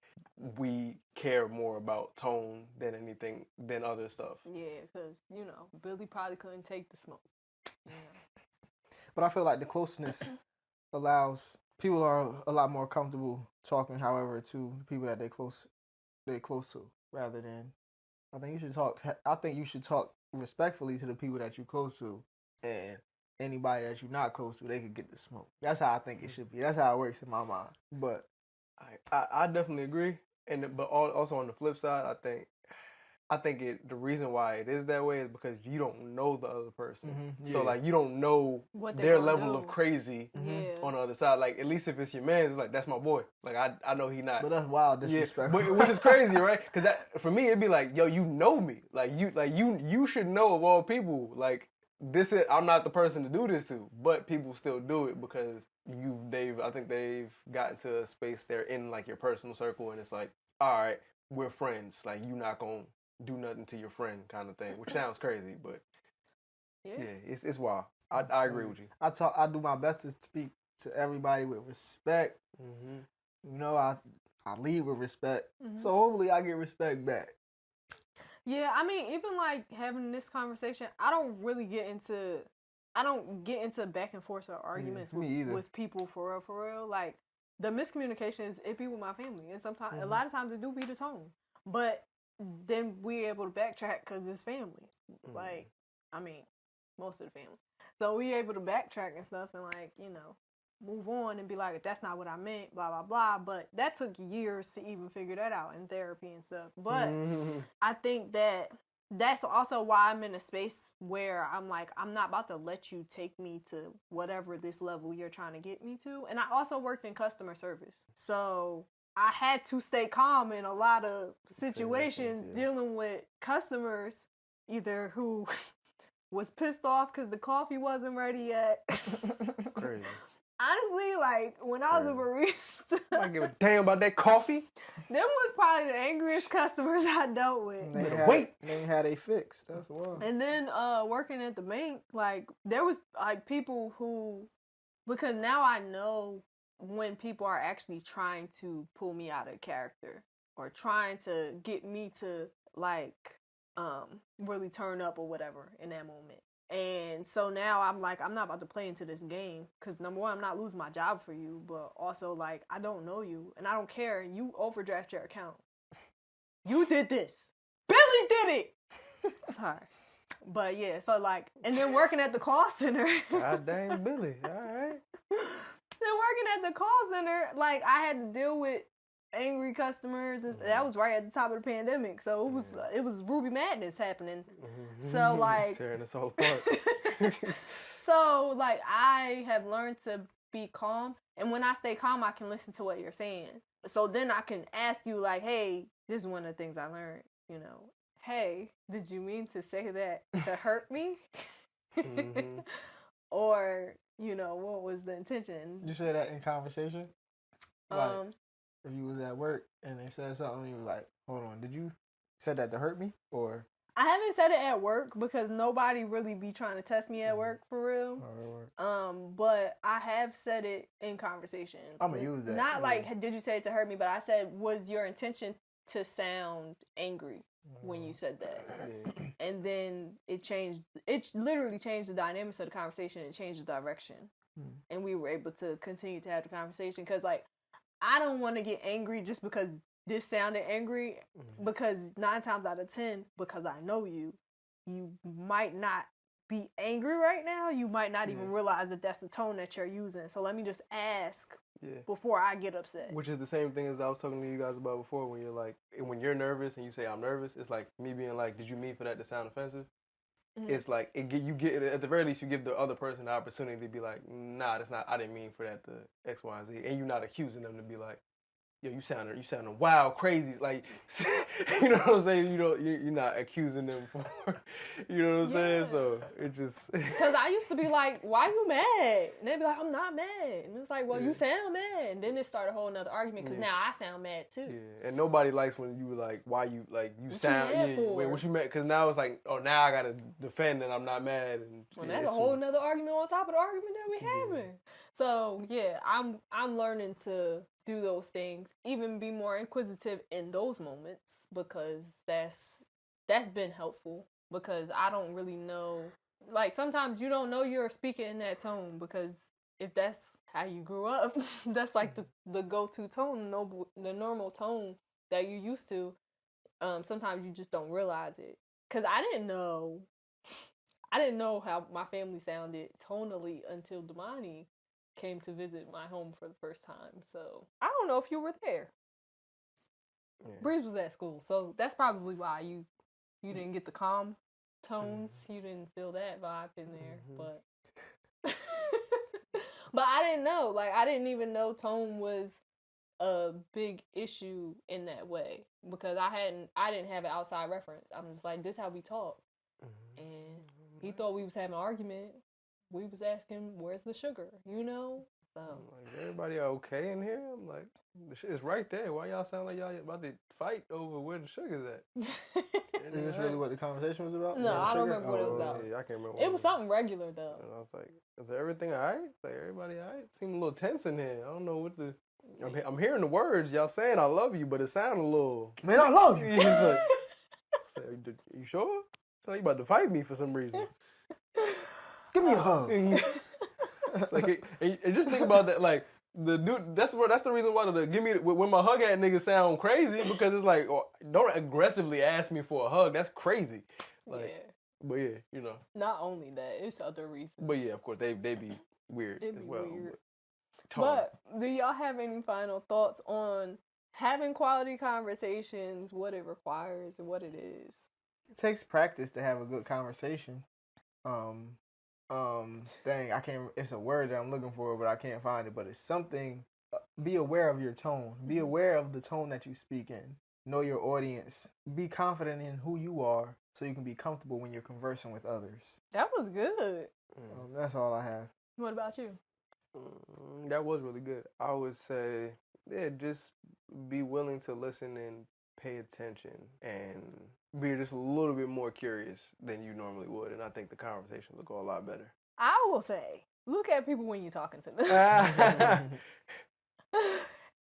C: we care more about tone than other stuff.
B: Yeah, because Billy probably couldn't take the smoke. Yeah.
A: But I feel like the closeness allows people are a lot more comfortable talking, however, to people that they're close to, rather than I think you should talk respectfully to the people that you're close to, and anybody that you're not close to, they could get the smoke. That's how I think it should be. That's how it works in my mind. But
C: I definitely agree, but also on the flip side, I think I think the reason why it is that way is because you don't know the other person.
A: Mm-hmm.
C: So
A: Yeah.
C: like you don't know
B: What
C: their
B: gonna
C: level
B: do.
C: of crazy
B: Yeah.
C: on the other side. Like at least if it's your man, it's like that's my boy. Like I know he not.
A: But that's wild
C: Yeah,
A: disrespectful.
C: but which is crazy, right? Because that for me it'd be like, yo, you know me. You should know of all people. Like this is I'm not the person to do this to, but people still do it because I think they've gotten to a space they're in like your personal circle, and it's like, all right, we're friends. Like you not gonna do nothing to your friend, kind of thing. Which sounds crazy, but yeah, it's wild. I agree with you.
A: I do my best to speak to everybody with respect.
C: Mm-hmm.
A: You know, I lead with respect.
B: Mm-hmm.
A: So hopefully I get respect back.
B: Yeah, I mean, even like having this conversation, I don't get into back and forth or arguments with people for real. Like the miscommunication it be with my family, and sometimes a lot of times it do be the tone, but then we're able to backtrack because it's family. Like, I mean, most of the family, so we able to backtrack and stuff, and like move on and be like, that's not what I meant, blah blah blah. But that took years to even figure that out in therapy and stuff. But I think that's also why I'm in a space where I'm like, I'm not about to let you take me to whatever this level you're trying to get me to. And I also worked in customer service, so I had to stay calm in a lot of situations dealing with customers, either who was pissed off because the coffee wasn't ready yet.
C: Crazy.
B: Honestly, like, when I was a barista,
C: I give a damn about that coffee.
B: them was probably the angriest customers I dealt with.
A: They had a fix. That's wild.
B: And then working at the bank, like, there was, like, people who, because now I know when people are actually trying to pull me out of character or trying to get me to, like, really turn up or whatever in that moment. And so now I'm like, I'm not about to play into this game because number one, I'm not losing my job for you, but also like, I don't know you and I don't care. You overdraft your account. You did this. Billy did it. Sorry. But yeah, so like, and then working at the call center.
C: God dang Billy. All right.
B: Then working at the call center, like I had to deal with angry customers. That was right at the top of the pandemic, so it was Ruby Madness happening. So like
C: tearing us all apart.
B: So like I have learned to be calm, and when I stay calm, I can listen to what you're saying. So then I can ask you like, hey, this is one of the things I learned. Hey, did you mean to say that to hurt me? Or what was the intention?
A: You said that in conversation? Like, if you was at work and they said something, you was like, hold on, did you said that to hurt me? Or
B: I haven't said it at work because nobody really be trying to test me at work for real. But I have said it in conversation.
A: I'm gonna use that.
B: Not like, did you say it to hurt me? But I said, was your intention to sound angry when you said that? And then it changed. It literally changed the dynamics of the conversation and changed the direction. And we were able to continue to have the conversation because, like, I don't want to get angry just because this sounded angry, because 9 times out of 10, because I know you might not be angry right now. You might not even realize that that's the tone that you're using. So let me just ask before I get upset.
C: Which is the same thing as I was talking to you guys about before. When you're like, when you're nervous and you say I'm nervous, it's like me being like, did you mean for that to sound offensive? It's like you get at the very least you give the other person the opportunity to be like, nah, that's not. I didn't mean for that to X, Y, and Z, and you're not accusing them to be like, yo, you sounding wild, crazy, like, you know what I'm saying? You're not accusing them for, you know what I'm saying? So it just
B: because I used to be like, why you mad? And they'd be like, I'm not mad, and it's like, well, you sound mad, and then it started a whole nother argument because now I sound mad too.
C: Yeah, and nobody likes when you like, why you like you
B: what
C: sound
B: you
C: wait, what you mad? Because now it's like, oh, now I gotta defend and I'm not mad, and
B: well, that's a whole nother argument on top of the argument that we having. So yeah, I'm learning to do those things, even be more inquisitive in those moments, because that's been helpful, because I don't really know, like sometimes you don't know you're speaking in that tone, because if that's how you grew up, that's like the go-to tone, the normal tone that you're used to. Sometimes you just don't realize it, because I didn't know how my family sounded tonally until Damani came to visit my home for the first time. So I don't know if you were there. Breeze was at school, so that's probably why you You didn't get the calm tones. You didn't feel that vibe in there, but but I didn't know. Like, I didn't even know tone was a big issue in that way because I didn't have an outside reference. I'm just like, this how we talk. And he thought we was having an argument. We was asking, where's the sugar? You know? So
C: I'm like, everybody okay in here? I'm like, the shit is right there. Why y'all sound like y'all about to fight over where the sugar's at?
A: Is this really what the conversation was about?
B: No, I don't remember what it was about.
C: Yeah, I can't remember.
B: It was something regular though.
C: And I was like, is everything all right? Like, everybody all right? Seemed a little tense in here. I don't know what the... I'm hearing the words y'all saying I love you, but it sounded a little...
A: Man, I love you.
C: He's like, you sure? So you about to fight me for some reason.
A: Give me a hug.
C: Like, and just think about that, like, the dude, that's the reason why when my hug at niggas sound crazy, because it's like, don't aggressively ask me for a hug. That's crazy. Like,
B: yeah.
C: But yeah, you know.
B: Not only that, it's other reasons.
C: But yeah, of course, they be weird
B: It'd
C: as
B: be
C: well.
B: weird.
C: But
B: do y'all have any final thoughts on having quality conversations, what it requires and what it is?
A: It takes practice to have a good conversation. I can't. It's a word that I'm looking for, but I can't find it. But it's something. Be aware of your tone. Be aware of the tone that you speak in. Know your audience. Be confident in who you are, so you can be comfortable when you're conversing with others.
B: That was good.
A: That's all I have.
B: What about you?
C: That was really good. I would say, yeah, just be willing to listen and pay attention and be just a little bit more curious than you normally would. And I think the conversation will go a lot better.
B: I will say, look at people when you're talking to them.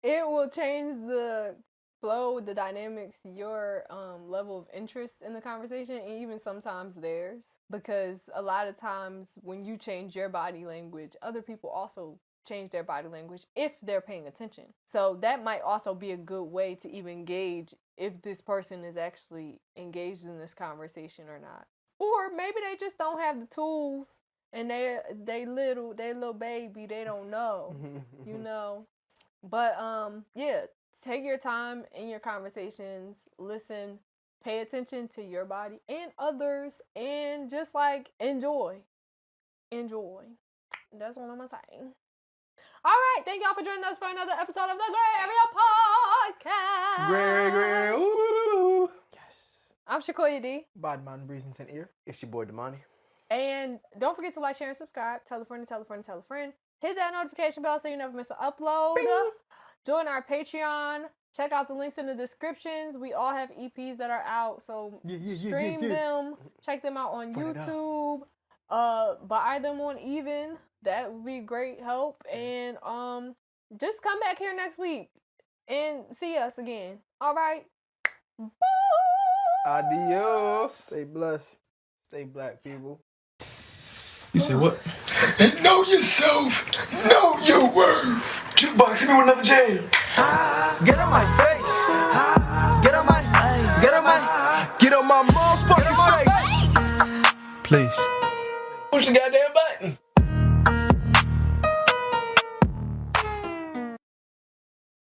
B: It will change the flow, the dynamics, your level of interest in the conversation, and even sometimes theirs. Because a lot of times when you change your body language, other people also change their body language if they're paying attention. So that might also be a good way to even gauge if this person is actually engaged in this conversation or not. Or maybe they just don't have the tools and they little baby, they don't know, you know. But yeah, take your time in your conversations, listen, pay attention to your body and others, and just like enjoy. That's what I'm gonna say. All right, thank y'all for joining us for another episode of the Grae Area Podcast.
C: Grae, ooh.
A: Yes.
B: I'm Shakoya D.
A: Bad man, breezing in ear.
C: It's your boy, Damani.
B: And don't forget to like, share, and subscribe. Tell a friend, tell a friend, tell a friend. Hit that notification bell so you never miss an upload. Bing. Join our Patreon. Check out the links in the descriptions. We all have EPs that are out, so stream them. Check them out on YouTube. Buy them on Even. That would be great help. And just come back here next week and see us again. All right. Bye.
C: Adios.
A: Stay blessed. Stay black, people.
D: You say what? Know yourself. Know your worth. Jukebox, hit me with another jam. Get on my face. Get on my motherfucking face. Please. Push the goddamn